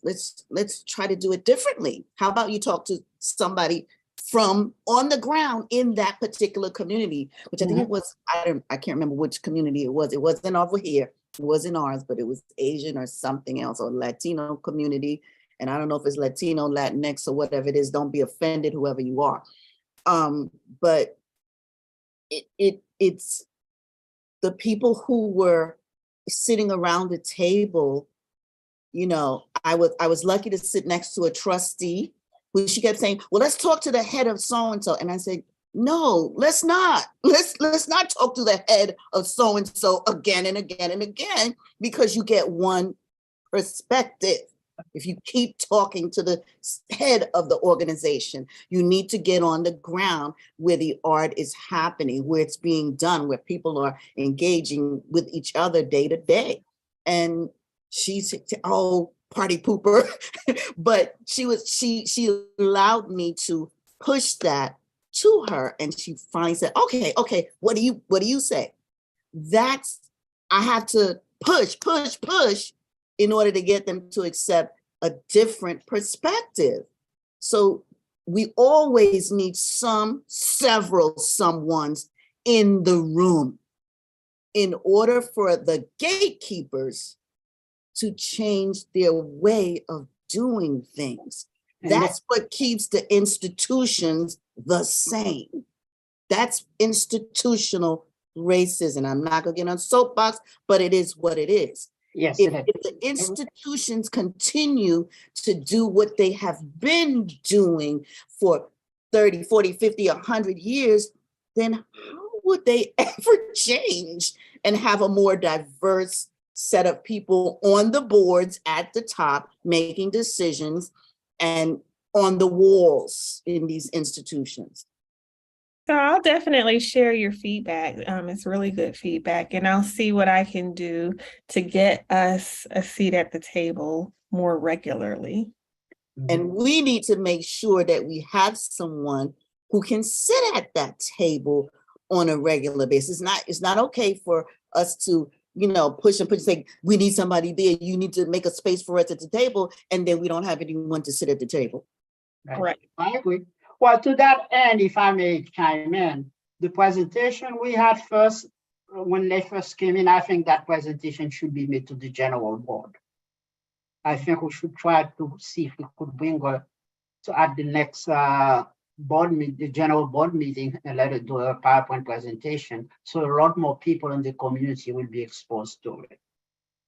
let's try to do it differently. How about you talk to somebody from on the ground in that particular community, which I think it was, I can't remember which community it was. It wasn't over here. It wasn't ours, but it was Asian or something else, or Latino community. And I don't know if it's Latino, Latinx, or whatever it is. Don't be offended, whoever you are. But it's the people who were sitting around the table. You know, I was lucky to sit next to a trustee who she kept saying, well, let's talk to the head of so-and-so. And I said, no, let's not. Let's not talk to the head of so-and-so again and again and again, because you get one perspective. If you keep talking to the head of the organization, you need to get on the ground where the art is happening, where it's being done, where people are engaging with each other day to day. And she said, oh, party pooper. But she allowed me to push that to her. And she finally said, okay, what do you say? That's, I have to push in order to get them to accept a different perspective. So we always need several someones in the room in order for the gatekeepers to change their way of doing things. That's what keeps the institutions the same. That's institutional racism. I'm not gonna get on soapbox, but it is what it is. Yes. If the institutions continue to do what they have been doing for 30, 40, 50, 100 years, then how would they ever change and have a more diverse set of people on the boards at the top making decisions and on the walls in these institutions? So I'll definitely share your feedback. It's really good feedback, and I'll see what I can do to get us a seat at the table more regularly. And we need to make sure that we have someone who can sit at that table on a regular basis. It's not okay for us to, you know, push and say, we need somebody there. You need to make a space for us at the table. And then we don't have anyone to sit at the table. Right. I agree. Well, to that end, if I may chime in, the presentation we had first, when they first came in, I think that presentation should be made to the general board. I think we should try to see if we could bring her to at the next board meeting, the general board meeting, and let it do a PowerPoint presentation. So a lot more people in the community will be exposed to it.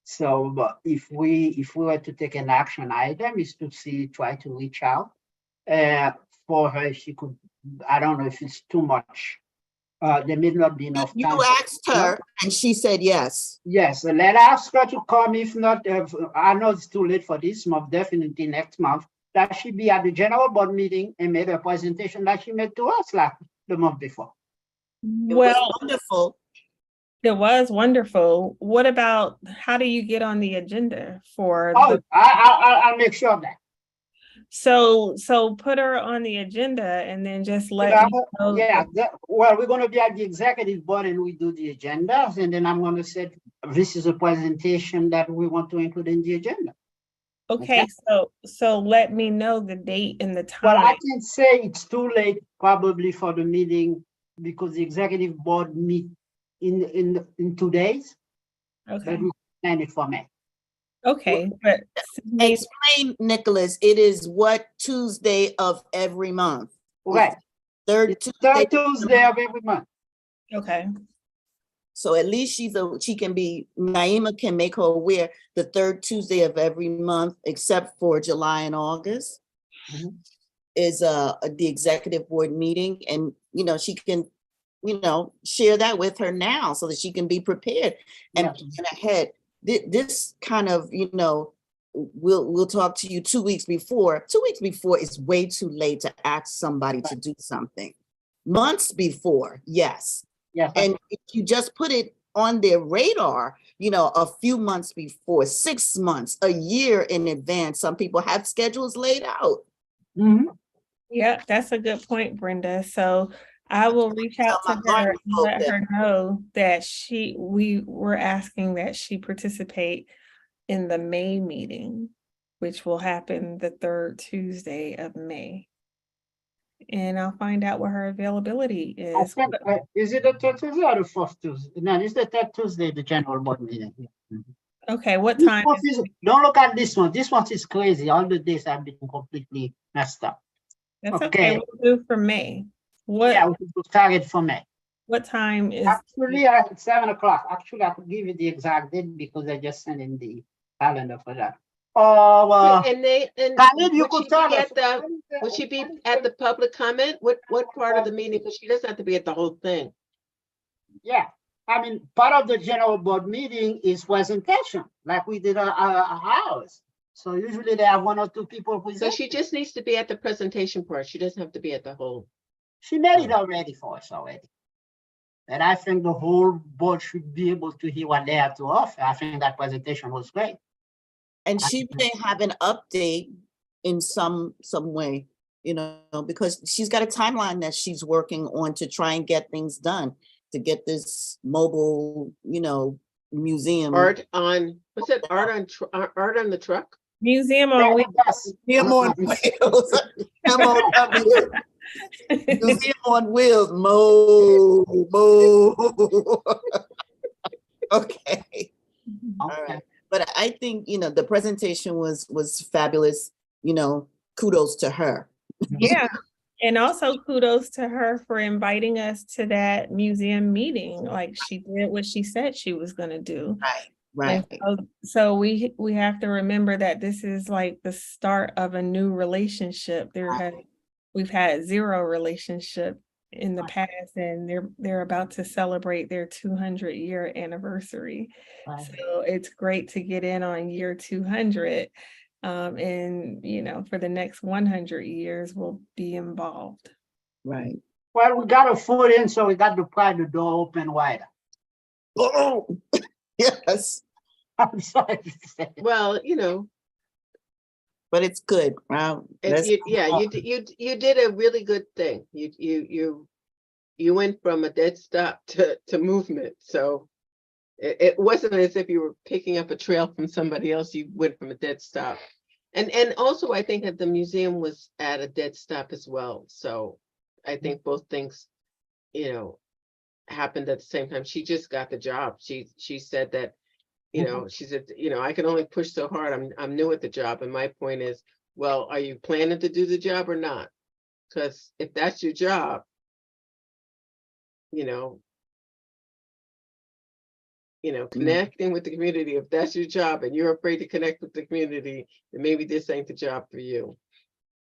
So but if we were to take an action item, is to try to reach out for her if she could. I don't know if it's too much there may not be enough You time. asked her and she said yes. Yes, let ask her to come. If not, I know it's too late for this month, definitely next month. That she be at the general board meeting and made a presentation that she made to us like the month before. It was Well, wonderful. it was wonderful. What about, how do you get on the agenda for Oh, the, I'll make sure of that. so put her on the agenda and then just let Yeah, me know. yeah, well, we're gonna be at the executive board and we do the agenda, and then I'm gonna say, this is a presentation that we want to include in the agenda. Okay, so let me know the date and the Well, I time. can say it's too late probably for the meeting because the executive board meet in 2 days, but Okay, we plan it for May. okay, but Sydney- Explain, Nicholas, it is what Tuesday of every month? Right, Third it's Tuesday. third Tuesday of every month. okay, So at least she can be, Naima can make her aware the third Tuesday of every month, except for July and August. Mhm. Is the executive board meeting, and she can, share that with her now so that she can be prepared and Yes. plan ahead. This kind of, we'll talk to you 2 weeks before. 2 weeks before is way too late to ask somebody to do something. Months before, yes. Yes, And if you just put it on their radar, a few months before, 6 months, a year in advance, some people have schedules laid out. Mhm. yeah, that's a good point, Brenda. So I will reach out to Tell my her garden and folk let that- her know that we were asking that she participate in the May meeting, which will happen the third Tuesday of May. And I'll find out what her availability I is. think, is it the third Tuesday or the fourth Tuesday? No, it's the third Tuesday, the general board meeting. Mhm. Okay, what This time one is is- Don't look at this one. This one is crazy. All the days have been completely messed up. That's okay. okay, we'll do for May. Yeah, What we could start it for May. time is? Actually, at 7 o'clock. Actually, I could give you the exact date because I just sent in the calendar for that. Oh, And Khalid, you would could she tell be us. would she be at the public comment? What part of the meeting? Because she doesn't have to be at the whole thing. Yeah, I mean, part of the general board meeting is presentation, like we did ours. So usually they have 1 or 2 people So present. she just needs to be at the presentation part. She doesn't have to be at the whole. She made it already for us already. And I think the whole board should be able to hear what they have to offer. I think that presentation was great. And she may have an update in some way, because she's got a timeline that she's working on to try and get things done, to get this mobile, museum. Art on, what's it? Art on the truck? Museum on Wheels. Yes. Museum on Wheels. MOW. Museum on Wheels. Okay. All right. But I think, the presentation was fabulous. Kudos to her. Yeah, and also kudos to her for inviting us to that museum meeting, like she did what she said she was gonna do. Right. And so we have to remember that this is like the start of a new relationship. We've had 0 relationship in the past, and they're about to celebrate their 200-year anniversary. Right. So it's great to get in on year 200. And for the next 100 years, we'll be involved. Right. Well, we got a foot in, so we got to pry the door open wider. Oh, yes. I'm sorry to say. Well, But it's good. Wow. you did a really good thing. You went from a dead stop to movement. So it wasn't as if you were picking up a trail from somebody else. You went from a dead stop. And also I think that the museum was at a dead stop as well. So I think both things, happened at the same time. She just got the job. She said that, she said, I can only push so hard. I'm new at the job. And my point is, well, are you planning to do the job or not? Because if that's your job, connecting with the community, if that's your job and you're afraid to connect with the community, then maybe this ain't the job for you.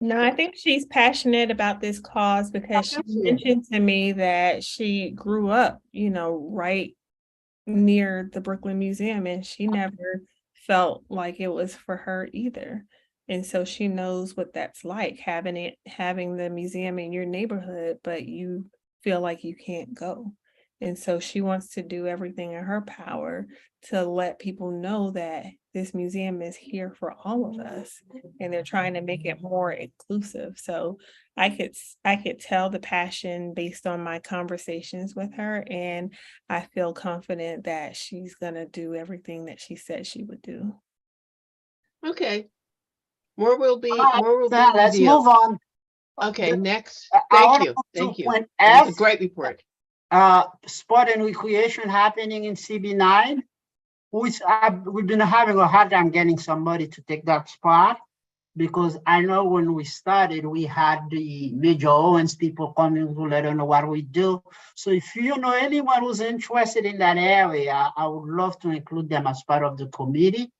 No, I think she's passionate about this cause because she Absolutely. mentioned to me that she grew up, right near the Brooklyn Museum, and she never felt like it was for her either. And so she knows what that's like, having the museum in your neighborhood, but you feel like you can't go. And so she wants to do everything in her power to let people know that this museum is here for all of us, and they're trying to make it more inclusive. So I could tell the passion based on my conversations with her, and I feel confident that she's gonna do everything that she said she would do. Okay. More will be All right, revealed. let's move on. Okay, next. I Thank wanna you. move to Thank you. point That was a F. great report. Sport and recreation happening in CB9, which we've been having a hard time getting somebody to take that spot, because I know when we started, we had the Major Owens people coming to let us know what we do. So if you know anyone who's interested in that area, I would love to include them as part of the committee.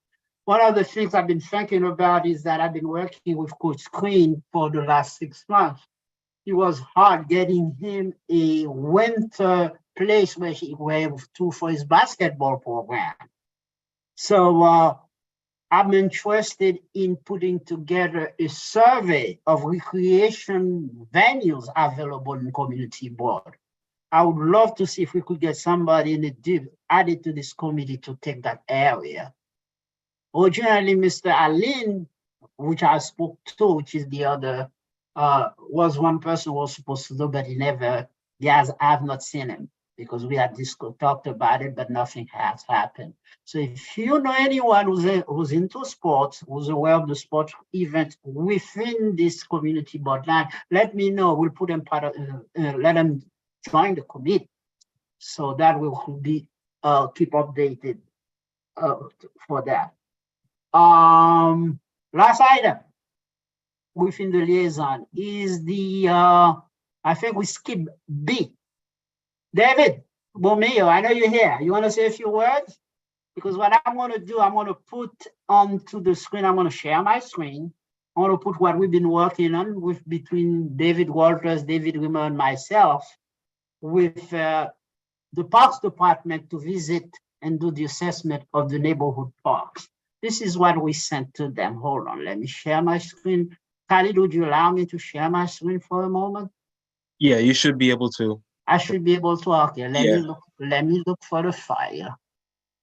One of the things I've been thinking about is that I've been working with Coach Green for the last 6 months. It was hard getting him a winter place where he went to for his basketball program. So I'm interested in putting together a survey of recreation venues available in community board. I would love to see if we could get somebody in the div added to this committee to take that area. Originally, Mr. Alin, which I spoke to, which is the other, was one person who was supposed to do, but I have not seen him, because we had talked about it, but nothing has happened. So if you know anyone who's into sports, who's aware of the sports event within this community board line, let me know. We'll put them let them join the committee, so that we will be keep updated for that. Last item within the liaison is the I think we skipped B. David Bomeo, I know you're here. You want to say a few words? Because what I'm going to do, I'm going to put onto the screen, I'm going to share my screen. I want to put what we've been working on between David Walters, David Rimmer, and myself, with the Parks Department to visit and do the assessment of the neighborhood parks. This is what we sent to them. Hold on, let me share my screen. Khalid, would you allow me to share my screen for a moment? Yeah, you should be able to. I should be able to. Okay, let Yeah. me look for the file.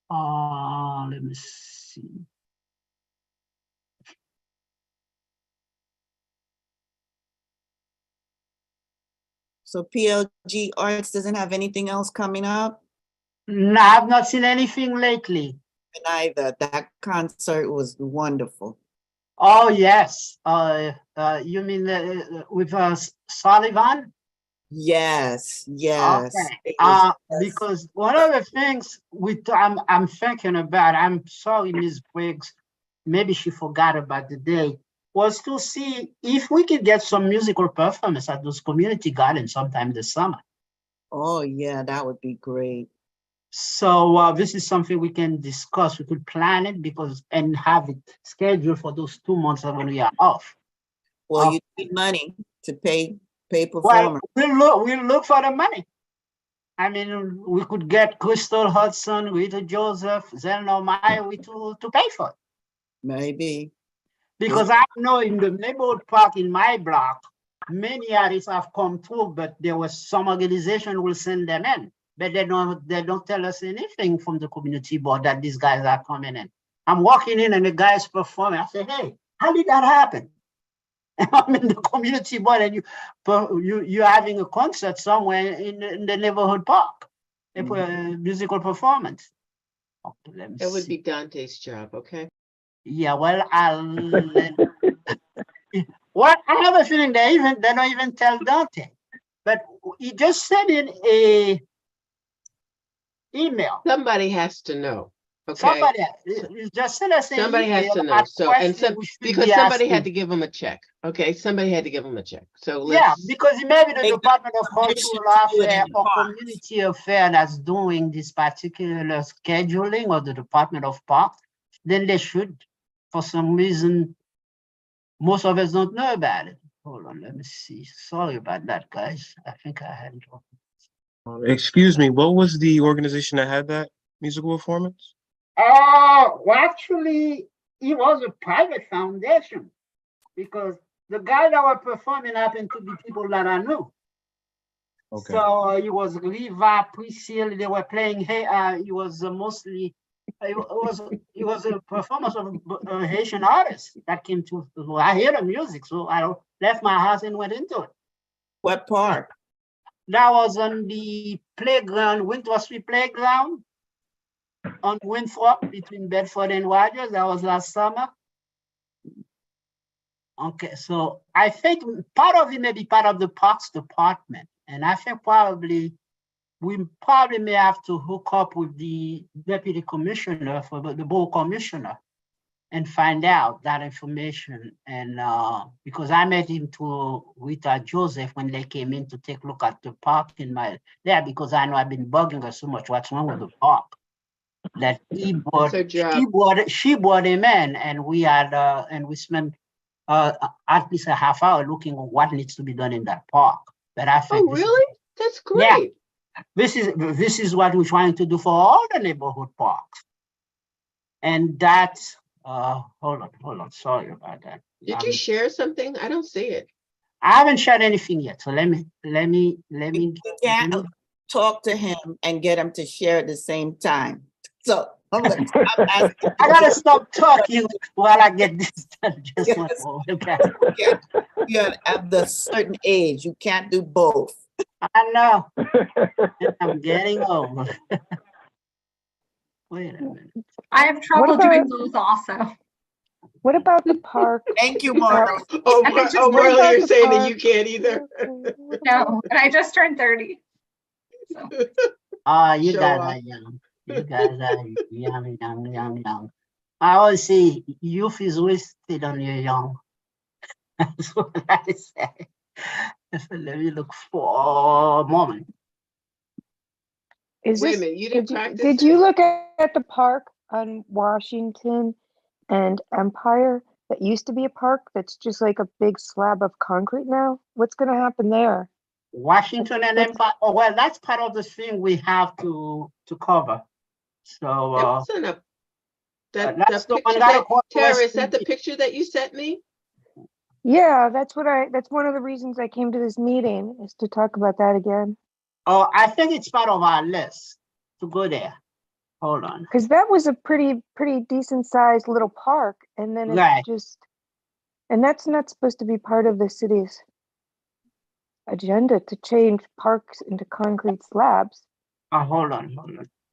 Let me see. So PLG Arts doesn't have anything else coming up? No, I've not seen anything lately. And either. That concert was wonderful. Oh, yes. You mean with Sullivan? Yes, yes. Okay. It was just- Because one of the things I'm thinking about, I'm sorry, Ms. Briggs, maybe she forgot about the day, was to see if we could get some musical performance at those community gardens sometime this summer. Oh, yeah, that would be great. So this is something we can discuss. We could plan it and have it scheduled for those 2 months when we are off. Well, you need money to pay Well, performers. we'll look for the money. I mean, we could get Crystal Hudson, Rita Joseph, Zelno Meyer to pay for it. Maybe. Because I know in the neighborhood park in my block, many artists have come through, but there was some organization will send them in. But they don't tell us anything from the community board that these guys are coming in. I'm walking in and the guy's performing. I say, hey, how did that happen? I'm in the community board and you're having a concert somewhere in the neighborhood park, a musical performance. Okay, let me That would see. be Dante's job, okay? Yeah, well, well, I have a feeling they don't even tell Dante, but he just sent in a email. Somebody has to know, okay? Somebody just sent us an Somebody has to email know. So, and question some, we should because be somebody had asking. to give them a check, okay? Somebody had to give them a check. So Yeah, let's, because it may be the They got Department of permission Cultural to do it in Affairs the or parks. Community Affairs that's doing this particular scheduling, or the Department of Parks. Then they should, for some reason, most of us don't know about it. Hold on, let me see. Sorry about that, guys. I think I had it. Excuse me, what was the organization that had that musical performance? Well, actually, it was a private foundation because the guy that were performing happened to be people that I knew. Okay. So it was Levi, Priscilla, they were playing. Hey, it was mostly, it was a performance of a Haitian artist that came to. I hear the music, so I left my house and went into it. What park? That was on the playground, Winthrop Street Playground on Winthrop between Bedford and Rogers. That was last summer. Okay, so I think part of it may be part of the Parks Department. And I think we probably may have to hook up with the deputy commissioner for the board commissioner and find out that information. And because I met him to Rita Joseph when they came in to take a look at the park in there, because I know I've been bugging her so much. What's wrong with the park? That she brought him in, and we had and we spent at least a half hour looking at what needs to be done in that park. But I think really? That's great. Yeah, this is what we're trying to do for all the neighborhood parks. And that's hold on, sorry about that. Did you share something? I don't see it. I haven't shared anything yet. So let me You can't talk to him and get him to share at the same time. So I'm gonna stop asking. I gotta stop talking while I get this done. Just Yes. one moment, okay. You're at the certain age, you can't do both. I know. I'm getting old. Wait a minute. I have trouble about- doing those also. What about the park? Thank you, Marla. Oh, And I just- oh, what Marla, about you're the saying that park? you can't either. No, and I just turned 30. So You Show guys off. are young. You guys are young. I always say youth is wasted on you young. That's what I say. So let me look for a moment. Is Wait a this, minute, you didn't practice did you look at the park on Washington and Empire that used to be a park that's just like a big slab of concrete now? What's gonna happen there? Washington and That's- Empire. Oh, well, that's part of the thing we have to cover. So That wasn't a, that, that's the the one picture that that, across Tara, is West that the Street. picture that you sent me? Yeah, that's one of the reasons I came to this meeting, is to talk about that again. Oh, I think it's part of our list to go there. Hold on. Because that was a pretty decent sized little park, and then Right. it's just, and that's not supposed to be part of the city's agenda to change parks into concrete slabs. Hold on.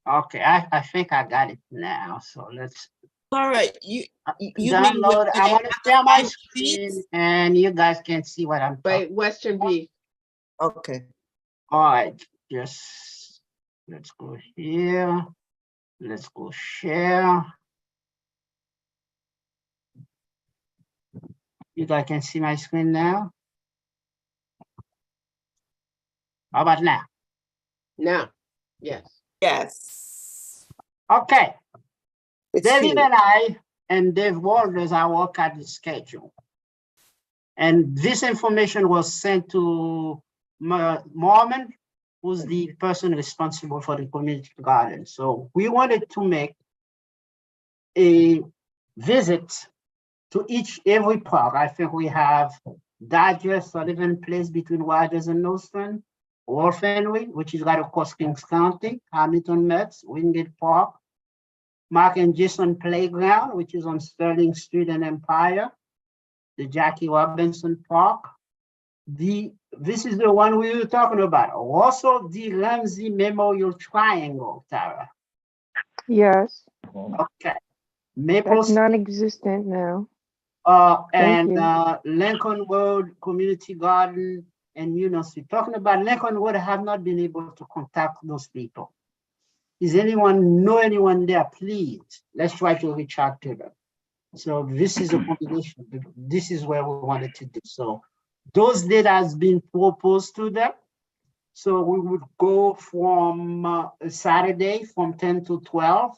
Okay, I think I got it now. So let's All right, you mean download. with I the want to share my other screen, sheets? and you guys can see what I'm talking. Right, Western Beef. Okay, All right, just let's go here. Let's go share. You guys can see my screen now. How about now? Now, yes. yes. Okay, It's David huge. and I and Dave Walters, I work at the schedule. And this information was sent to Mormon, who's the person responsible for the community garden. So we wanted to make a visit to every park. I think we have Dodger, Sullivan Place between Rogers and Nostrand, Wolf Henry, which is right across Kings County, Hamilton Metz, Wingate Park, Mark and Jason Playground, which is on Sterling Street and Empire, the Jackie Robinson Park. This is the one we were talking about. Also the Ramsey Memorial Triangle, Tara. Yes, Okay. Maple that's non-existent now. and you. Lincoln Road Community Garden and Street. Talking about Lincoln Road, I have not been able to contact those people. Is know anyone there? Please, let's try to reach out to them. So this is a combination. This is where we wanted to do. So those data has been proposed to them. So we would go from Saturday from 10 to 12.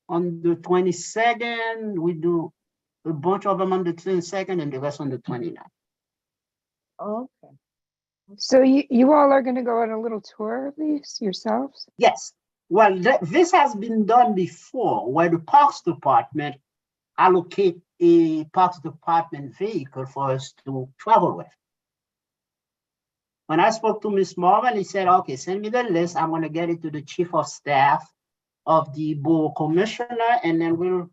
On the 22nd, we do a bunch of them on the 22nd and the rest on the 29th. Okay. So you all are gonna go on a little tour of these yourselves? Yes, well, this has been done before, where the Parks Department allocate a Parks Department vehicle for us to travel with. When I spoke to Ms. Marvin, he said, okay, send me the list. I'm gonna get it to the Chief of Staff of the Board Commissioner, and then we'll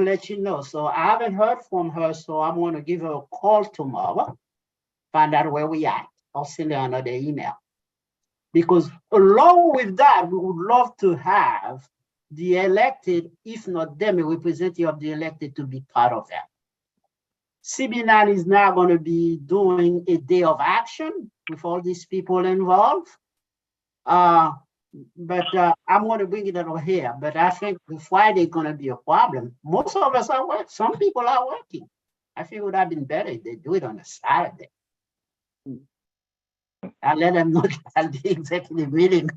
let you know. So I haven't heard from her, so I'm gonna give her a call tomorrow, find out where we at. I'll send her another email. Because along with that, we would love to have the elected, if not them, a representative of the elected to be part of that. CB9 is now going to be doing a day of action with all these people involved. I'm going to bring it over here, but I think the Friday is going to be a problem. Most of us are working. Some people are working. I think it would have been better if they do it on a Saturday. I let them know at the executive meeting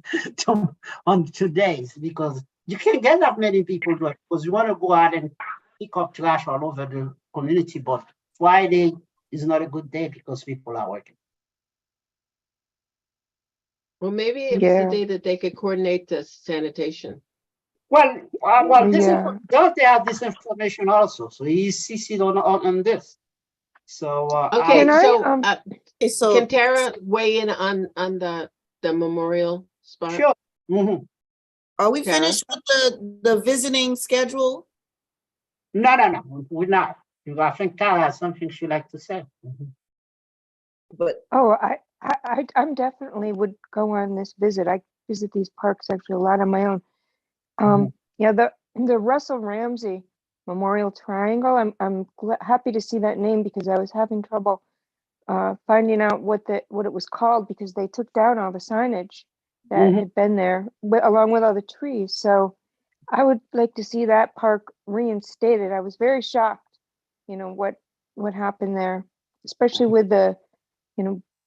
on 2 days, because you can't get that many people to it, because you want to go out and pick up trash all over the community, but Friday is not a good day because people are working. Well, maybe it's Yeah. the day that they could coordinate the sanitation. Well, Yeah. they have this information also, so he's CC'd on this. So Okay, Can I, so Okay, so can Tara weigh in on the memorial spot? sure. Mhm. are we Tara? finished with the visiting schedule? No, we're not. I think Tara has something she'd like to say. Mhm. But oh, I'm definitely would go on this visit. I visit these parks actually a lot on my own. Yeah, the Russell Ramsey Memorial Triangle. I'm happy to see that name because I was having trouble finding out what it was called, because they took down all the signage that had been there along with all the trees. So I would like to see that park reinstated. I was very shocked, what happened there, especially with the,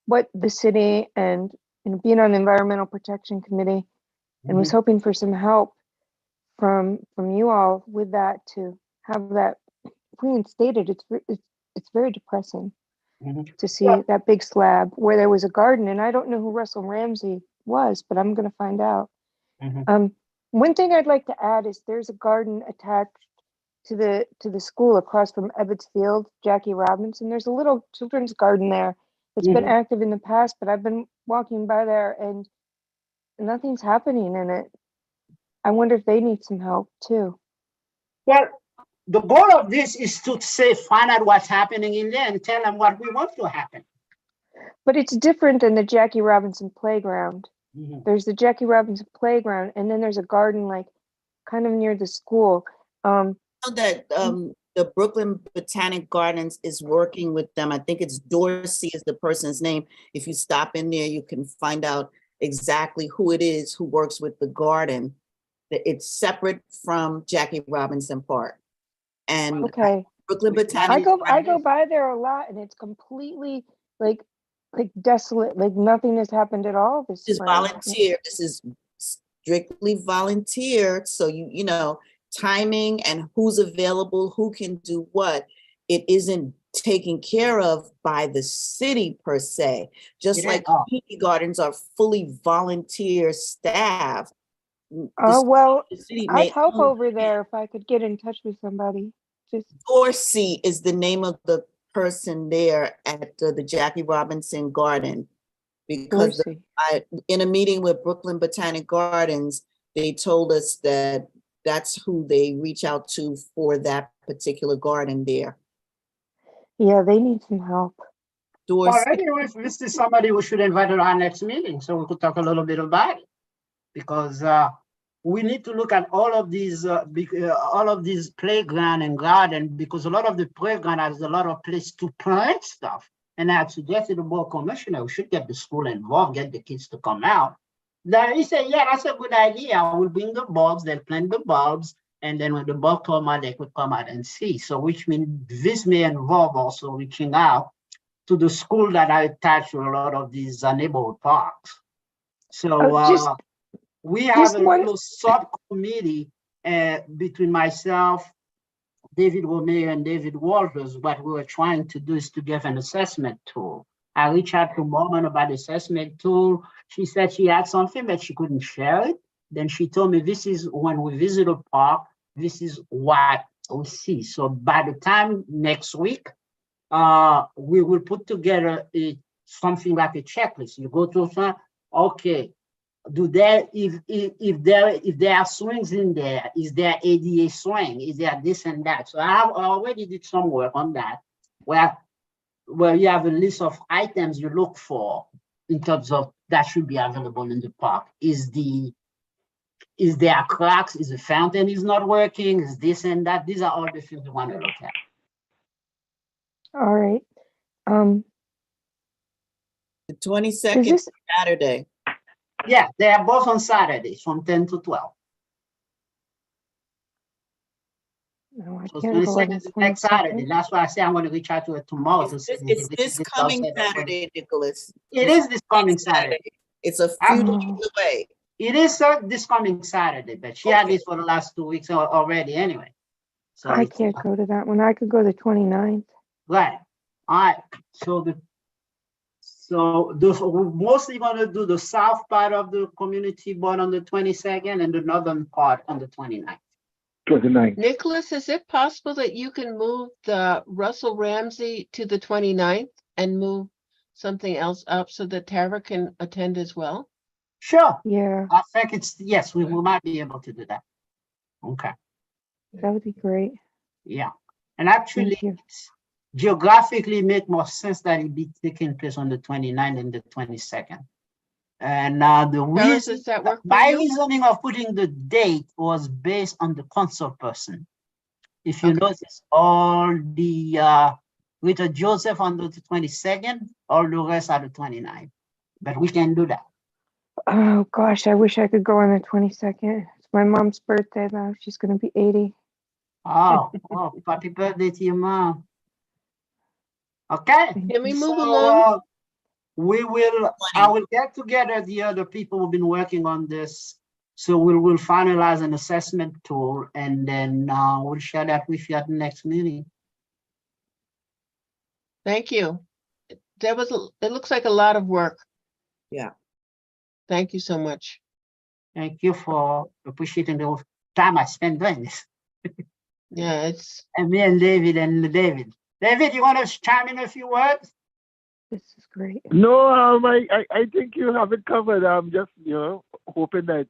what the city and, being on the Environmental Protection Committee, and was hoping for some help from you all with that, to have that reinstated. It's very depressing to see that big slab where there was a garden, and I don't know who Russell Ramsey was, but I'm going to find out. One thing I'd like to add is there's a garden attached to the school across from Ebbets Field, Jackie Robinson. There's a little children's garden there that's been active in the past, but I've been walking by there and nothing's happening in it. I wonder if they need some help too. Well, the goal of this is to find out what's happening in there and tell them what we want to happen. But it's different than the Jackie Robinson playground. There's the Jackie Robinson playground, and then there's a garden like kind of near the school. know that the Brooklyn Botanic Gardens is working with them. I think it's Dorsey is the person's name. If you stop in there, you can find out exactly who it is who works with the garden. It's separate from Jackie Robinson Park. And Okay. Brooklyn Botanic I go by there a lot, and it's completely like desolate. Like nothing has happened at all this is spring. volunteer. This is strictly volunteer. So you know, timing and who's available, who can do what. It isn't taken care of by the city per se. Just like community gardens are fully volunteer staff. Oh, well, the city I'd may help own over there if I could get in touch with somebody. Dorsey is the name of the person there at the Jackie Robinson Garden. Because in a meeting with Brooklyn Botanic Gardens, they told us that that's who they reach out to for that particular garden there. Yeah, they need some help. Well, anyways, this is somebody we should invite to our next meeting so we could talk a little bit about it. Because we need to look at all of these playground and garden, because a lot of the playground has a lot of place to plant stuff. And I had suggested to the board commissioner, we should get the school involved, get the kids to come out. Then he said, yeah, that's a good idea. I will bring the bulbs, they'll plant the bulbs, and then when the bulb come out, they could come out and see. So which means this may involve also reaching out to the school that are attached to a lot of these neighborhood parks. So we have a little subcommittee between myself, David Romeo and David Walters, what we were trying to do is to give an assessment tool. I reached out to Mormon about the assessment tool. She said she had something, but she couldn't share it. Then she told me, this is when we visit a park, this is what we see. So by the time next week, we will put together something like a checklist. You go to some, okay, if there are swings in there, is there ADA swing? Is there this and that? So I already did some work on that, where you have a list of items you look for in terms of that should be available in the park. Is there cracks? Is the fountain is not working? Is this and that? These are all the things we want to look at. All right. The Is 22nd, this, Saturday. Yeah, they are both on Saturdays from 10 to 12. no, I So can't go on 22nd the is next Saturday. 22nd. That's why I say I'm going to reach out to her tomorrow to say. It's this coming Saturday, Nicholas. It is this coming Saturday. It's a I'm- few Oh. days away. It is this coming Saturday, but she had this for the last 2 weeks already anyway. So I it's, can't go to that one. I could go the 29th. right. All right. We're mostly going to do the south part of the community board on the 22nd and the northern part on the 29th. 29. Nicholas, is it possible that you can move the Russell Ramsey to the 29th and move something else up so that Tara can attend as well? Sure. Yeah, I think yes, we might be able to do that. Okay. that would be great. Yeah. And actually, Thank you. it's geographically make more sense that it be taking place on the 29th and the 22nd. And the Tara, reason, does that work for my you? reasoning of putting the date was based on the console person. If you Okay. notice, all the Rita Joseph on the 22nd, all the rest are the 29th. But we can do that. Oh gosh, I wish I could go on the 22nd. It's my mom's birthday though. She's gonna be 80. Oh, happy birthday to your mom. Okay. Can we move So, along? I will get together the other people who've been working on this. So we will finalize an assessment tool and then we'll share that with you at the next meeting. Thank you. It looks like a lot of work. Yeah. Thank you so much. Thank you for appreciating the time I spent doing this. Yeah, it's, And me and David. David, you want to chime in a few words? This is great. No, I think you have it covered. I'm just, hoping that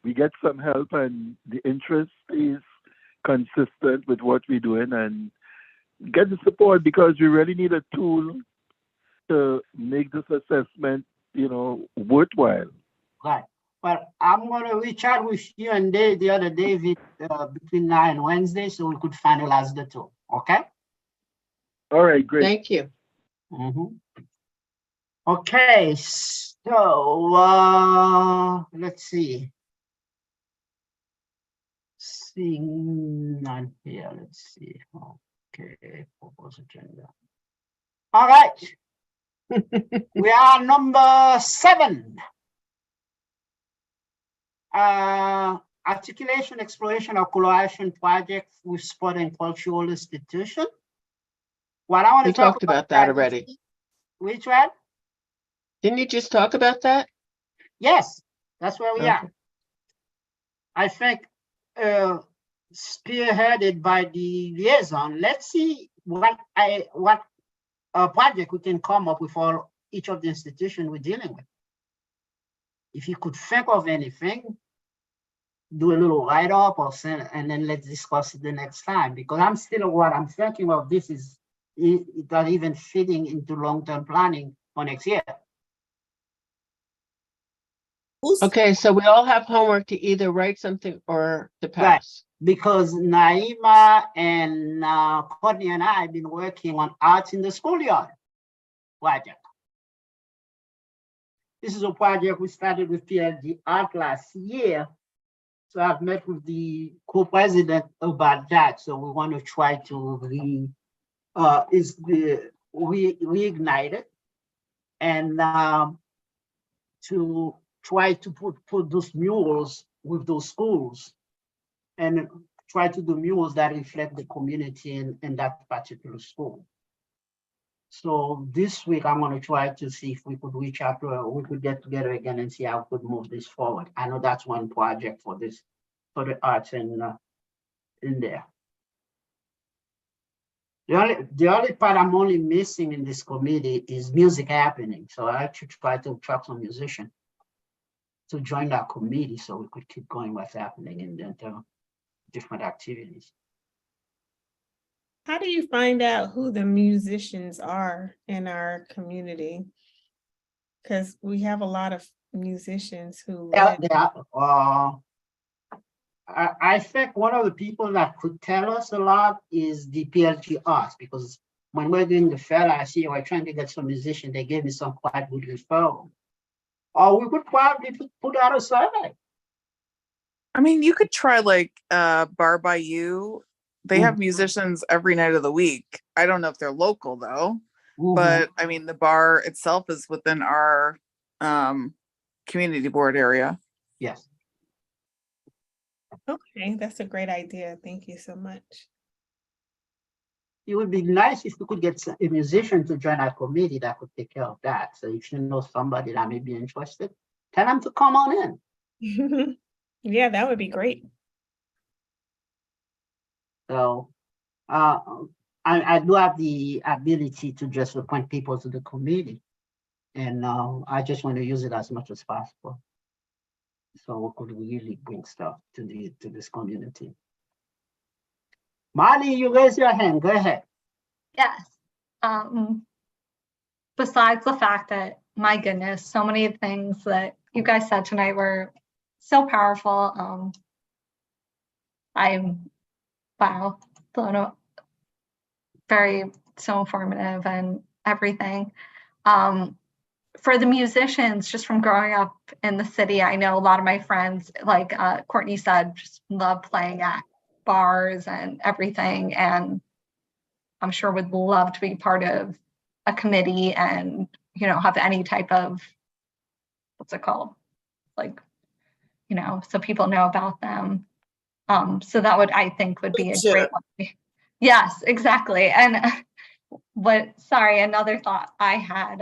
we get some help and the interest is consistent with what we're doing and get the support because we really need a tool to make this assessment, worthwhile. Right. Well, I'm going to reach out with you and the other David between now and Wednesday so we could finalize the tool. Okay? All right, great. thank you. Mhm. Okay, so let's see. Seeing none here, let's see. Okay, proposed agenda. All right. We are number 7. Articulation, exploration, or collaboration project with sport and cultural institution. What I want to We talk talked about that is- already. Which one? Didn't you just talk about that? Yes, that's where we are. Okay. I think spearheaded by the liaison. Let's see what project we can come up with for each of the institutions we're dealing with. If you could think of anything, do a little write-up or send, and then let's discuss it the next time. Because what I'm thinking of this is it not even fitting into long-term planning for next year. Okay, so we all have homework to either write something or to pass. Because Naima and Courtney and I have been working on Arts in the Schoolyard project. This is a project we started with PLG Art last year. So I've met with the co-president about that. So we want to try to reignite it and to try to put those murals with those schools and try to do murals that reflect the community in that particular school. So this week, I'm gonna try to see if we could reach out to, we could get together again and see how we could move this forward. I know that's one project for this, for the arts in there. The only part I'm only missing in this committee is music happening. So I actually try to attract some musician to join that committee so we could keep going what's happening in the different activities. How do you find out who the musicians are in our community? Because we have a lot of musicians who live. I think one of the people that could tell us a lot is the PLG Arts, because when we're doing the fair last year, we're trying to get some musicians, they gave me some quite good referral. Or we could probably put out a survey. I mean, you could try like Bar by You. They have musicians every night of the week. I don't know if they're local though, but I mean, the bar itself is within our community board area. Yes. Okay, that's a great idea. Thank you so much. It would be nice if we could get a musician to join our committee that could take care of that. So if you know somebody that may be interested, tell them to come on in. Yeah, that would be great. So I do have the ability to just appoint people to the committee. And I just want to use it as much as possible. So we could really bring stuff to this community. Marley, you raise your hand, go ahead. Yes. Besides the fact that, my goodness, so many things that you guys said tonight were so powerful. I'm, wow, blown up. Very, so informative and everything. For the musicians, just from growing up in the city, I know a lot of my friends, like Courtney said, just love playing at bars and everything. And I'm sure would love to be part of a committee and, you know, have any type of, what's it called? Like, you know, so people know about them. So that would, I think, would be a great one. Yes, exactly. And sorry, another thought I had,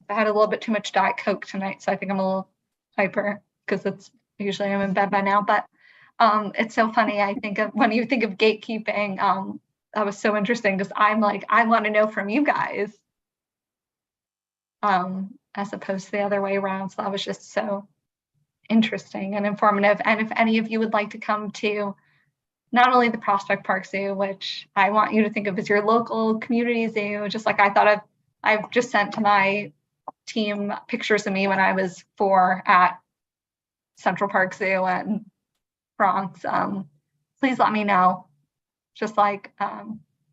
I had a little bit too much Diet Coke tonight, so I think I'm a little hyper because it's usually I'm in bed by now. But it's so funny. I think of when you think of gatekeeping, that was so interesting because I'm like, I want to know from you guys, as opposed to the other way around. So that was just so interesting and informative. And if any of you would like to come to not only the Prospect Park Zoo, which I want you to think of as your local community zoo, just like I thought I've just sent to my team pictures of me when I was 4 at Central Park Zoo and Bronx. Please let me know. Just like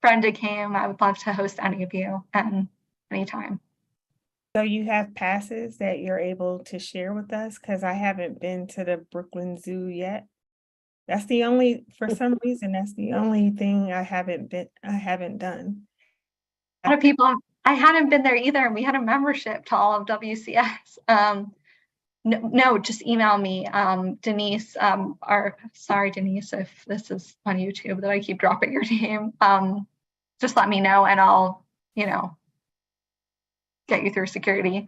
Brenda came, I would love to host any of you and anytime. So you have passes that you're able to share with us? Because I haven't been to the Brooklyn Zoo yet. That's the only, for some reason, that's the only thing I haven't done. A lot of people, I hadn't been there either. And we had a membership to all of WCS. No, just email me, Denise, sorry, Denise, if this is on YouTube that I keep dropping your name. Just let me know and I'll, you know, get you through security.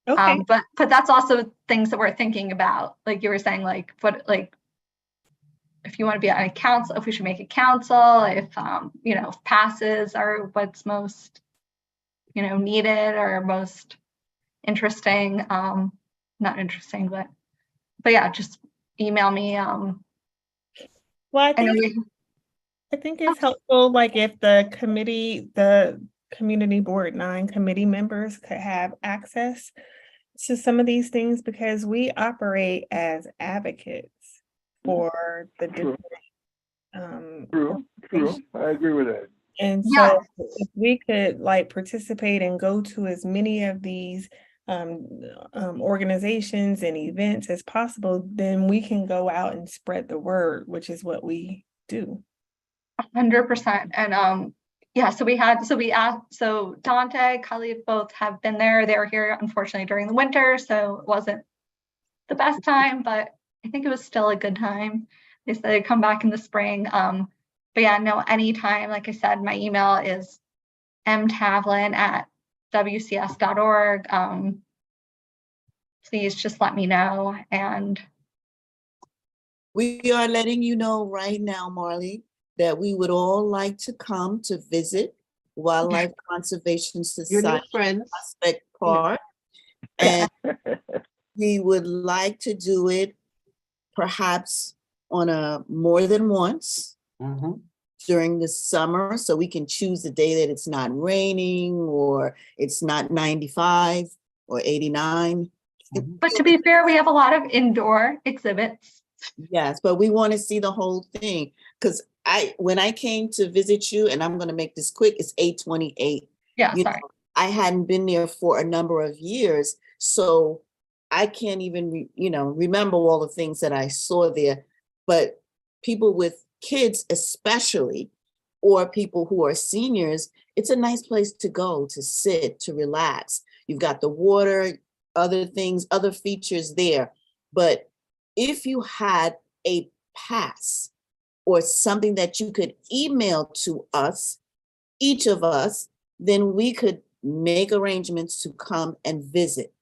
Okay. But that's also things that we're thinking about. Like you were saying, like, what, like, if you want to be on a council, if we should make a council, if, you know, if passes are what's most, you know, needed or most interesting, not interesting, but yeah, just email me. Well, I think it's helpful, like if the community board 9 committee members could have access to some of these things, because we operate as advocates for the different True. I agree with that. and so if we could like participate and go to as many of these organizations and events as possible, then we can go out and spread the word, which is what we do. 100%. And yeah, so Dante, Khalid both have been there. They were here unfortunately during the winter, so it wasn't the best time, but I think it was still a good time. They said they'd come back in the spring. But yeah, no, anytime, like I said, my email is mtavlin@wcs.org. Please just let me know. And We are letting you know right now, Marley, that we would all like to come to visit Wildlife Conservation Your new Society friends. Prospect Park. And we would like to do it perhaps on a more than once Mhm. during the summer, so we can choose the day that it's not raining or it's not 95 or 89. but to be fair, we have a lot of indoor exhibits. Yes, but we want to see the whole thing, because when I came to visit you, and I'm going to make this quick, it's 8/28. Yeah, You sorry. know, I hadn't been there for a number of years, so I can't even, remember all the things that I saw there. But people with kids especially, or people who are seniors, it's a nice place to go, to sit, to relax. You've got the water, other things, other features there. But if you had a pass or something that you could email to us, each of us, then we could make arrangements to come and visit.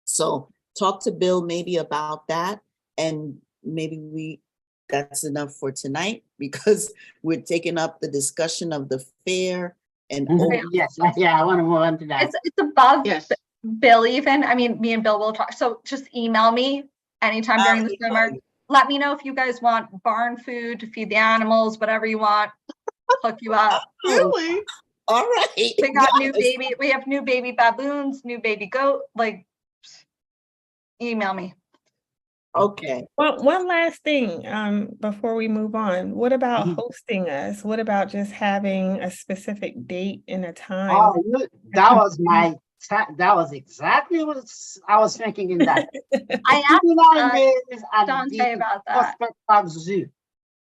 So talk to Bill maybe about that, and maybe that's enough for tonight, because we're taking up the discussion of the fair and all. Mhm. Yes, yeah, I want to move on to that. It's above Yes. Bill even. I mean, me and Bill will talk. So just email me anytime during the summer. Let me know if you guys want barn food to feed the animals, whatever you want. Hook you up. Really? All right. We got new Yes. baby. We have new baby baboons, new baby goat. Like, email me. Okay. Well, one last thing, before we move on, what about Mhm. hosting us? What about just having a specific date and a time? Oh, that was exactly what I was thinking in that. I asked 59 days at Dante the about that. Prospect Park Zoo.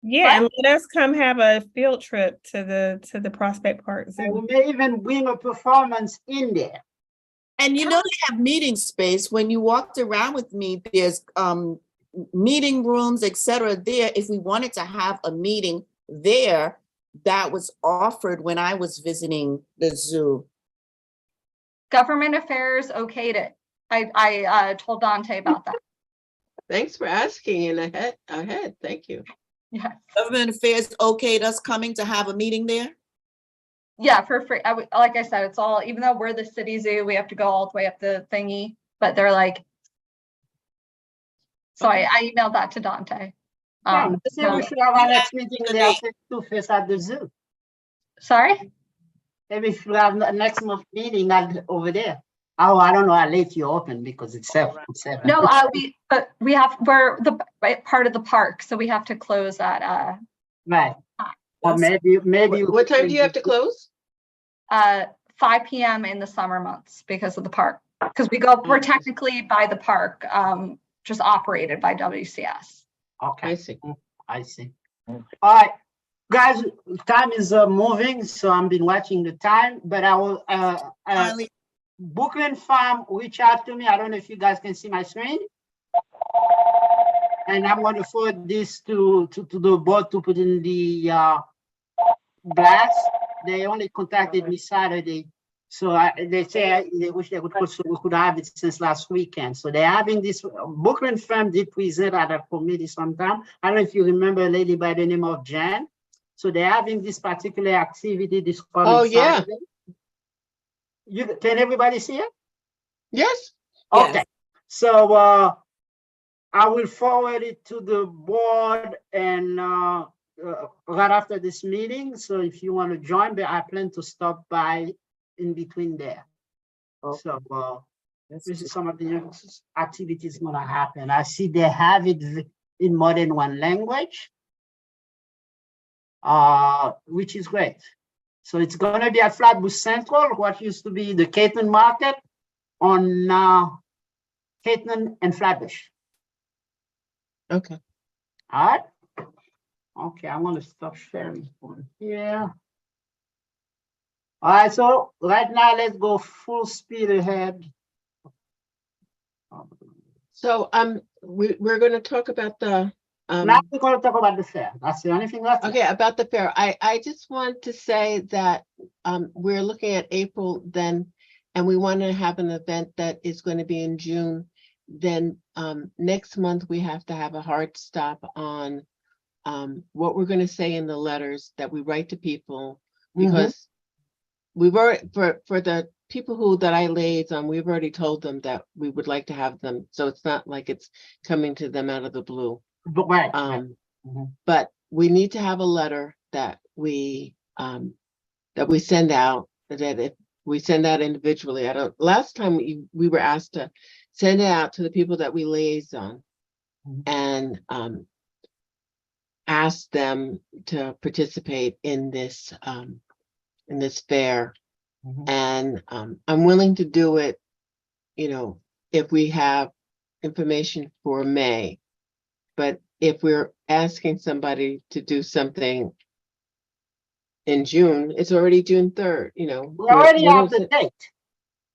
Yeah, and let us come have a field trip to the Prospect Park And Zoo. we may even bring a performance in there. And they have meeting space. When you walked around with me, there's meeting rooms, etc. there. If we wanted to have a meeting there, that was offered when I was visiting the zoo. Government Affairs okayed it. I told Dante about that. Thanks for asking and ahead. Thank you. Yeah. Government Affairs okayed us coming to have a meeting there? Yeah, for free. Like I said, it's all, even though we're the city zoo, we have to go all the way up the thingy, but they're like, so I emailed that to Dante. Yeah, maybe we should have our next meeting the there date. face at the zoo. Sorry? Maybe if we have the next month meeting over there. Oh, I don't know how late you open because it's 7. No, we're the part of the park, so we have to close at Right. Or maybe. What time do you have to close? 5 p.m. in the summer months because of the park. Because we're technically by the park, just operated by WCS. Okay. I see. I see. All right, guys, time is moving, so I've been watching the time, but I will, Marley, Brooklyn Farm reach out to me. I don't know if you guys can see my screen. And I'm going to forward this to the board to put in the blast. They only contacted me Saturday. So they say they wish they could also, we could have it since last weekend. So they're having this, Brooklyn Farm did present at a committee sometime. I don't know if you remember a lady by the name of Jan. So they're having this particular activity this coming Oh, yeah. Saturday. Can everybody see it? Yes. Okay. Yes. So I will forward it to the board and right after this meeting. So if you want to join, but I plan to stop by in between there. Okay. So this is some of the activities going to happen. I see they have it in more than one language, which is great. So it's going to be at Flatbush Central, what used to be the Caton Market on Caton and Flatbush. Okay. All right. Okay, I'm going to stop sharing from here. All right, so right now let's go full speed ahead. So we're going to talk about the Now we're gonna talk about the fair. That's the only thing left. Okay, about the fair, I just want to say that we're looking at April then, and we want to have an event that is going to be in June. Then next month, we have to have a hard stop on what we're going to say in the letters that we write to people, because we've already, for the people that I liaison, we've already told them that we would like to have them, so it's not like it's coming to them out of the blue. But right. But we need to have a letter that we send out, that if we send out individually. Last time we were asked to send it out to the people that we liaison and ask them to participate in this fair. And I'm willing to do it, if we have information for May. But if we're asking somebody to do something in June, it's already June 3rd, We already have the we're- date.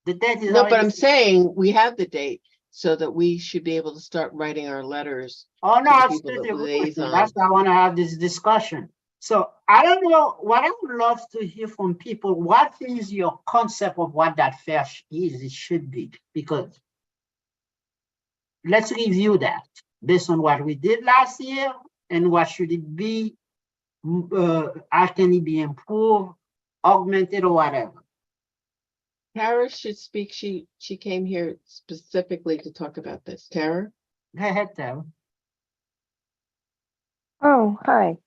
The date is No, but already. I'm saying we have the date so that we should be able to start writing our letters. Oh, no, to the I people that absolutely agree with you. liaison. That's why I want to have this discussion. So I don't know, what I would love to hear from people, what is your concept of what that fair is, it should be? Because let's review that based on what we did last year and what should it be, how can it be improved, augmented or whatever. Tara should speak. She came here specifically to talk about this. Tara? Go ahead, Tara. Oh, hi.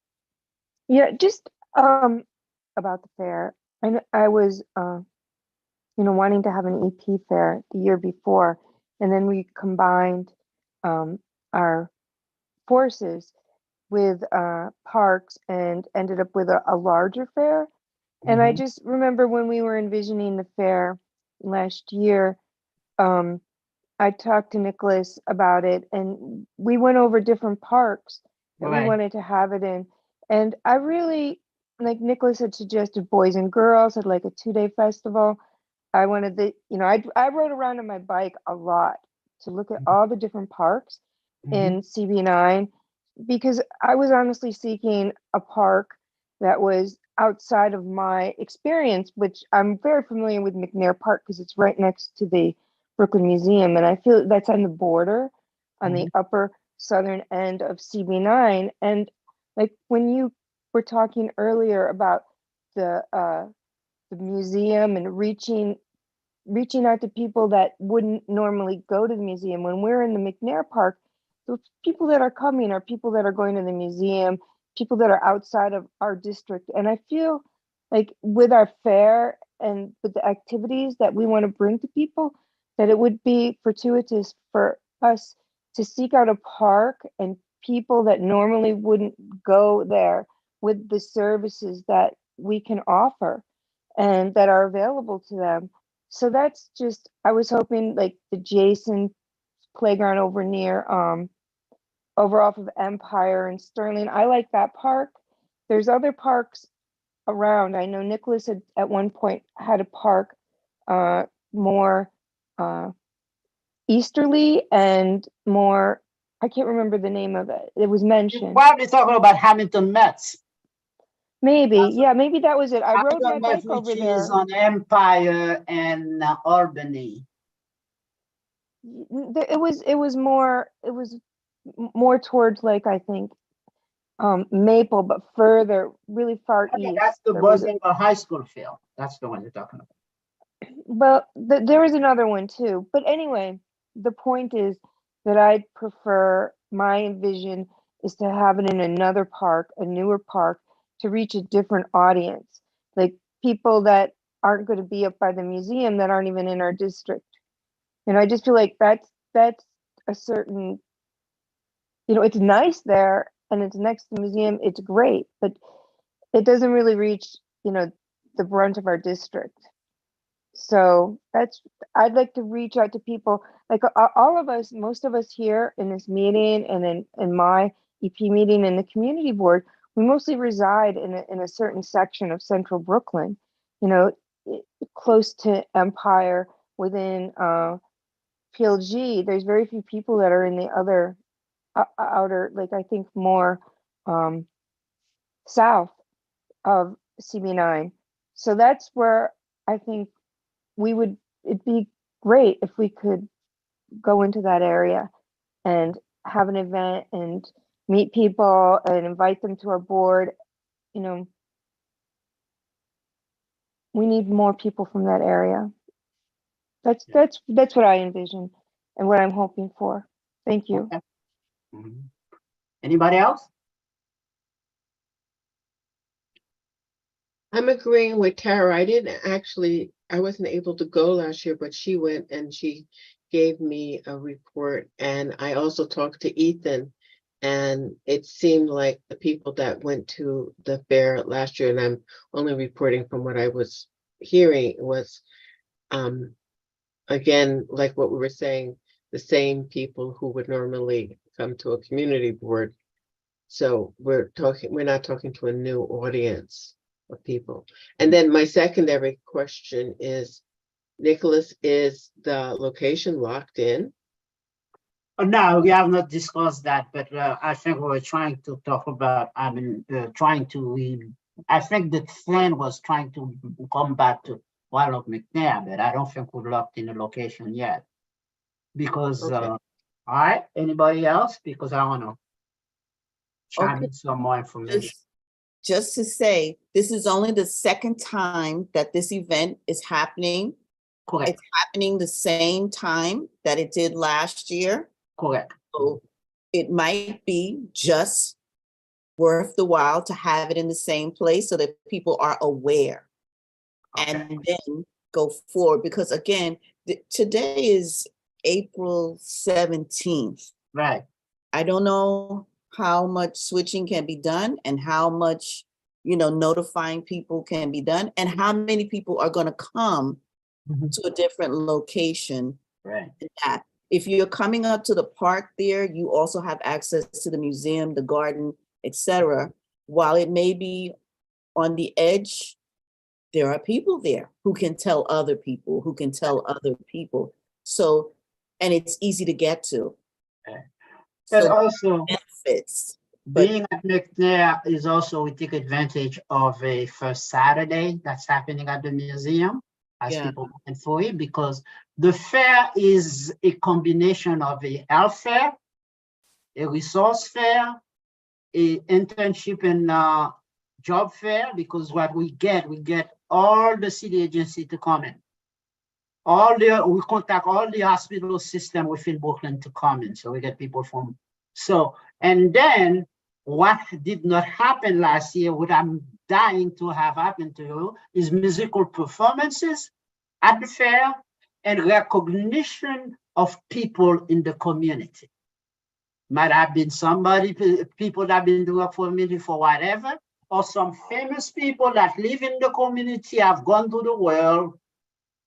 Yeah, just about the fair. I was wanting to have an EP fair the year before, and then we combined our forces with parks and ended up with a larger fair. And I just remember when we were envisioning the fair last year, I talked to Nicholas about it, and we went over different parks that we Right. wanted to have it in. And I really, like Nicholas had suggested, Boys and Girls had like a 2-day festival. I wanted I rode around on my bike a lot to look at all the different parks in CB9, because I was honestly seeking a park that was outside of my experience, which I'm very familiar with McNair Park because it's right next to the Brooklyn Museum, and I feel that's on the border, on the upper southern end of CB9. And like when you were talking earlier about the museum and reaching out to people that wouldn't normally go to the museum, when we're in the McNair Park, the people that are coming are people that are going to the museum, people that are outside of our district. And I feel like with our fair and with the activities that we want to bring to people, that it would be fortuitous for us to seek out a park and people that normally wouldn't go there with the services that we can offer and that are available to them. So that's just, I was hoping like the Jason playground over near, over off of Empire and Sterling. I like that park. There's other parks around. I know Nicholas had at one point had a park more easterly and more, I can't remember the name of it. It was You're mentioned. probably talking about Hamilton Mets. Maybe, That's- yeah, maybe that was it. I rode my Hamilton Mets, bike over which there. is on Empire and Albany. It was more towards like, I think, Maple, but further, really far Okay, east. that's the There was- Bosinga High School field. That's the one you're talking about. Well, there was another one too. But anyway, the point is that I'd prefer, my vision is to have it in another park, a newer park, to reach a different audience, like people that aren't going to be up by the museum that aren't even in our district. And I just feel like that's a certain, it's nice there and it's next to the museum. It's great, but it doesn't really reach, the brunt of our district. So I'd like to reach out to people, like all of us, most of us here in this meeting and in my EP meeting and the community board, we mostly reside in a certain section of central Brooklyn, close to Empire, within PLG. There's very few people that are in the other outer, like I think more south of CB9. So that's where I think it'd be great if we could go into that area and have an event and meet people and invite them to our board. You know, we need more people from that area. That's what I envision and what I'm hoping for. Thank you. Okay. Mhm. Anybody else? I'm agreeing with Tara. I wasn't able to go last year, but she went and she gave me a report. And I also talked to Ethan, and it seemed like the people that went to the fair last year, and I'm only reporting from what I was hearing, was again, like what we were saying, the same people who would normally come to a community board. So we're not talking to a new audience of people. And then my secondary question is, Nicholas, is the location locked in? No, we have not discussed that, but I think we were trying to talk about, I think the plan was trying to come back to Wildlife McNair, but I don't think we're locked in the location yet. Because, Okay. all right, anybody else? Because I want to chime Okay. in some more information. Just to say, this is only the second time that this event is happening. Correct, It's happening the same time that it did last year. correct. So it might be just worth the while to have it in the same place so that people are aware. Okay. And then go forward, because again, today is April 17th. Right, I don't know how much switching can be done and how much, notifying people can be done and how many people are going to come Mhm. to a different location. right. That if you're coming up to the park there, you also have access to the museum, the garden, etc. While it may be on the edge, there are people there who can tell other people, who can tell other people. So, and it's easy to get to. Okay. But So also, benefits. But being at McNair is also, we take advantage of a first Saturday that's happening at the museum as Yeah. people looking for it, because the fair is a combination of a health fair, a resource fair, a internship and job fair, because what we get all the city agency to come in. We contact all the hospital system within Brooklyn to come in. So we get people from, and then what did not happen last year, what I'm dying to have happen to you, is musical performances at the fair and recognition of people in the community. Might have been people that have been doing for community for whatever, or some famous people that live in the community, have gone to the world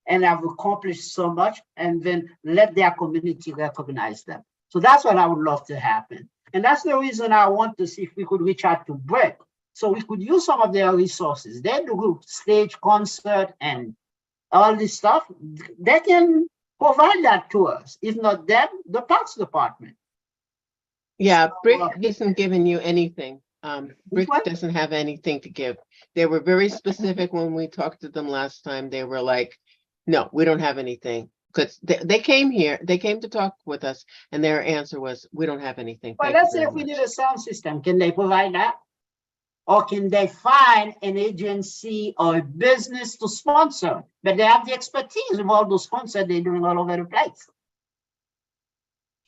and have accomplished so much, and then let their community recognize them. So that's what I would love to happen. And that's the reason I want to see if we could reach out to Brett, so we could use some of their resources. They do stage concert and all this stuff. They can provide that to us. If not them, the Parks Department. Yeah, Brick Well, isn't giving you anything. Brick what? doesn't have anything to give. They were very specific when we talked to them last time. They were like, no, we don't have anything. Because they came here, they came to talk with us, and their answer was, we don't have anything. Well, Thank you let's say very if we much." did a sound system, can they provide that? Or can they find an agency or a business to sponsor? But they have the expertise of all those concerts they're doing all over the place.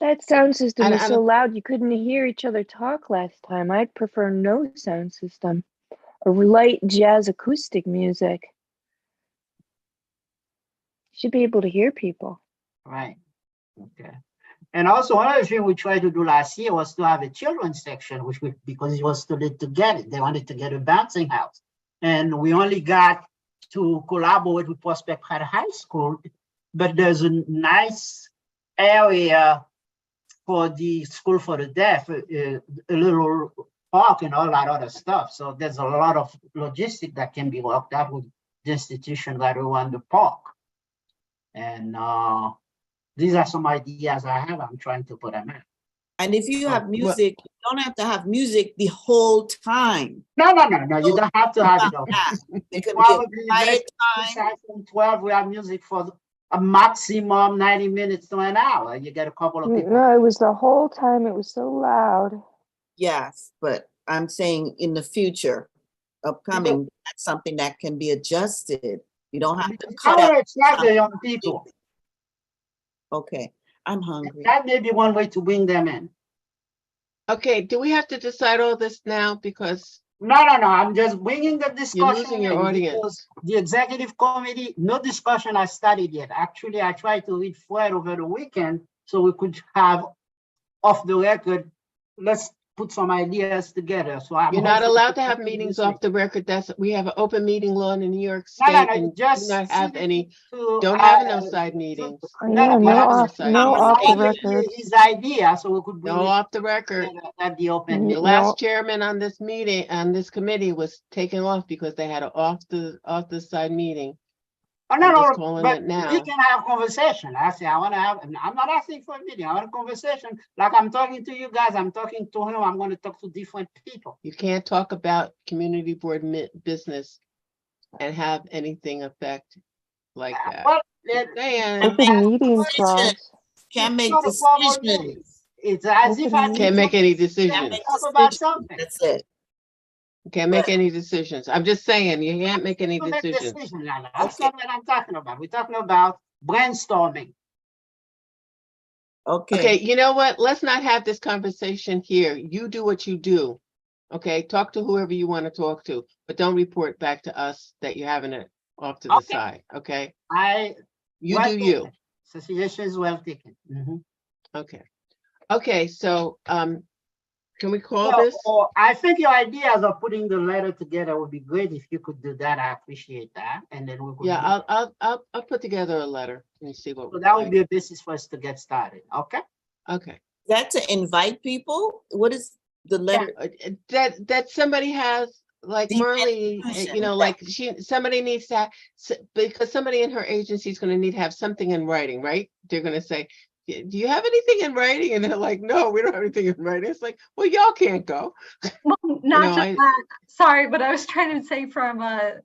That sound system I is so don't- loud you couldn't hear each other talk last time. I'd prefer no sound system. A light jazz acoustic music. Should be able to hear people. Right. Okay. And also another thing we tried to do last year was to have a children's section, because it was too late to get it. They wanted to get a bouncing house. And we only got to collaborate with Prospect Park High School, but there's a nice area for the school for the deaf, a little park and all that other stuff. So there's a lot of logistics that can be worked out with the institution that we want the park. And these are some ideas I have. I'm trying to put them in. And if you Oh, have well- music, you don't have to have music the whole time. No, you don't have to have it all. There could be a Probably quiet let's time. say from 12, we have music for a maximum 90 minutes to an hour. You get a couple of people. No, it was the whole time. It was so loud. Yes, but I'm saying in the future, upcoming, that's something that can be adjusted. You don't have to I cut want out. to attract the young people. Okay, I'm hungry. That may be one way to bring them in. Okay, do we have to decide all this now? Because No, I'm just bringing the discussion. losing your in audience. because the executive committee, no discussion has started yet. Actually, I tried to read Fred over the weekend so we could have off the record, let's put some ideas together. So I'm you're not hoping allowed to to have continue meetings this off week. the record. We have an open meeting law in New York No, State and do just not have send it any, to, don't have uh, no side to- meetings. Yeah, but I'm off- saying, no I off the wanna hear record. his idea, so we could bring No it off the record. together at the open Mm, The meeting. no. last chairman on this meeting, on this committee was taken off because they had an off the side meeting. Oh, I'm just no, calling but it we now. can have conversation. I say, I wanna have, I'm not asking for a meeting, I want a conversation. Like I'm talking to you guys, I'm talking to him, I'm gonna talk to different people. You can't talk about community board business and have anything affect like that. Well, Saying, Open meetings Question. laws. Can't make not a formal decisions. meeting. It's as if I. Open can't make any Can't decisions. make Talk about decisions. something. That's it. Can't make any decisions. I'm just saying, you can't make any To make decisions. decisions, Lana. That's Okay. not what I'm talking about. We're talking about brainstorming. Okay, Okay, you know what? Let's not have this conversation here. You do what you do. Okay, talk to whoever you want to talk to, but don't report back to us that you're having it off to the Okay. side, okay? I. You well do you. taken. Suggestion is well taken. Mhm. Okay. Okay, so, can we call So, this? I think your ideas of putting the letter together would be great. If you could do that, I appreciate that. And then we could. Yeah, do- I'll put together a letter and see what. So we that would find. be a basis for us to get started, okay? Okay. that to invite people? What is the letter? That somebody has, like The Marley, institution, you know, like somebody needs to, because somebody in her agency is gonna need to have something in writing, right? They're gonna say, do you have anything in writing? And they're like, no, we don't have anything in writing. It's like, well, y'all can't go. Well, not know, just I- that, sorry, but I was trying to say from a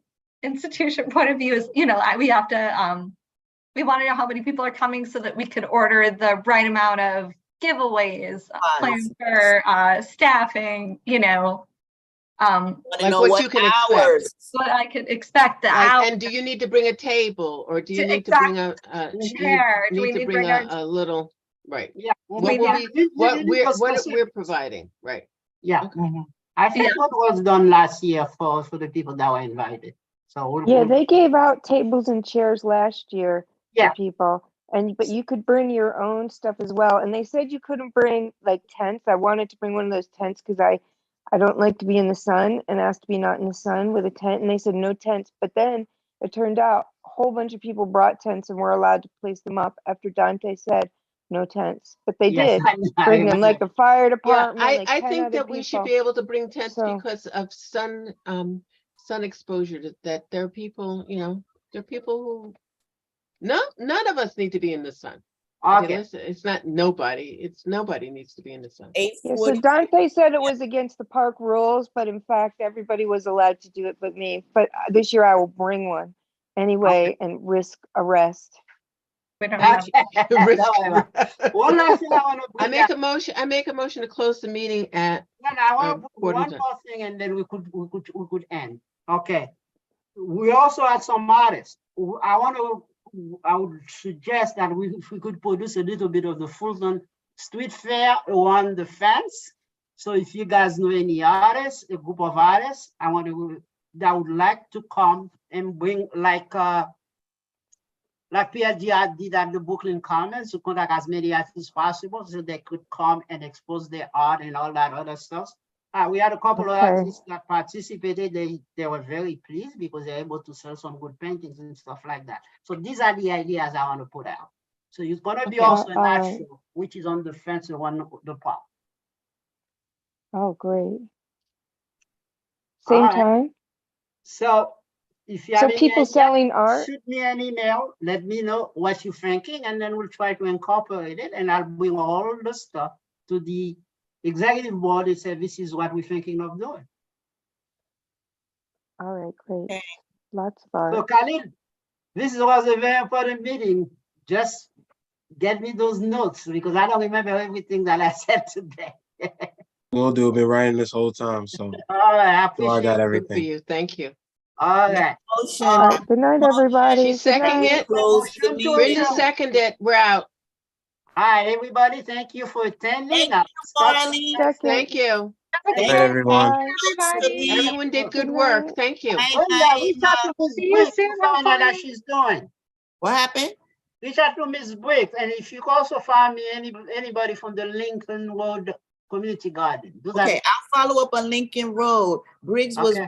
institution point of view is, we have to, we want to know how many people are coming so that we could order the right amount of giveaways, plan for staffing, Wanna Like know what you can expect. hours? what I could expect the Like, hours. and do you need to bring a table or do you To- need to bring a, Chair, do we need to need to bring bring our- a little, right? Yeah. What We will need- be, what need we're, to what specific- we're providing, right? Yeah. Okay. Mhm. I think what was done last year for the people that were invited. So. Yeah, they gave out tables and chairs last year Yeah. to people. But you could bring your own stuff as well. And they said you couldn't bring like tents. I wanted to bring one of those tents because I don't like to be in the sun and asked to be not in the sun with a tent. And they said no tents. But then it turned out a whole bunch of people brought tents and were allowed to place them up after Dante said no tents. But they Yes, did I bring them, like remember. the fire Yeah, department. like I 10 think other that we should people. be able to bring tents So- because of sun exposure, that there are people, there are people who, none of us need to be in the sun. Okay, Okay. it's not nobody, it's nobody needs to be in the sun. Yeah, so 8:40. Dante said it was against the park rules, but in fact, everybody was allowed to do it but me. But this year I will bring one anyway and risk arrest. We don't have. Okay. No, one last thing I want to. I make a motion to close the meeting at, I want to put quarter one to- more thing and then we could end. Okay. We also had some artists. I would suggest that if we could produce a little bit of the Fulton Street Fair around the fence. So if you guys know any artists, a group of artists, that would like to come and bring like Pierre Diaz did at the Brooklyn Commons, to contact as many artists as possible so they could come and expose their art and all that other stuff. We had a couple of Okay. artists that participated. They were very pleased because they're able to sell some good paintings and stuff like that. So these are the ideas I want to put out. So it's going to be Okay. also an art show, which is on the fence around the park. Oh, great. Same Alright. time? So if you have So any people idea, selling art? shoot me an email, let me know what you're thinking, and then we'll try to incorporate it, and I'll bring all the stuff to the executive board and say, this is what we're thinking of doing. All right, great. Okay. Lots of So art. Khalid, this was a very important meeting. Just get me those notes because I don't remember everything that I said today. Will do. Been writing this whole time, so All right, I I appreciate got it. Good for everything. you. Thank you. All right. Motion. All right, good night, everybody. She's Good seconding night. it. Close the Motion to meeting. Brenda seconded. We're out. All right, everybody, thank you for attending. Thank I'll you, stop- Marley. Second. Thank you. Good night, everyone. Bye. Everybody. Everyone did good Good work. night. Thank you. Night, Oh, yeah, night. reach out to Ms. See you Briggs to soon, find out how everybody. she's doing. What happened? Reach out to Ms. Briggs, and if you can also find me anybody from the Lincoln Road Community Garden. Do that. Okay, I'll follow up on Lincoln Road. Briggs was Okay.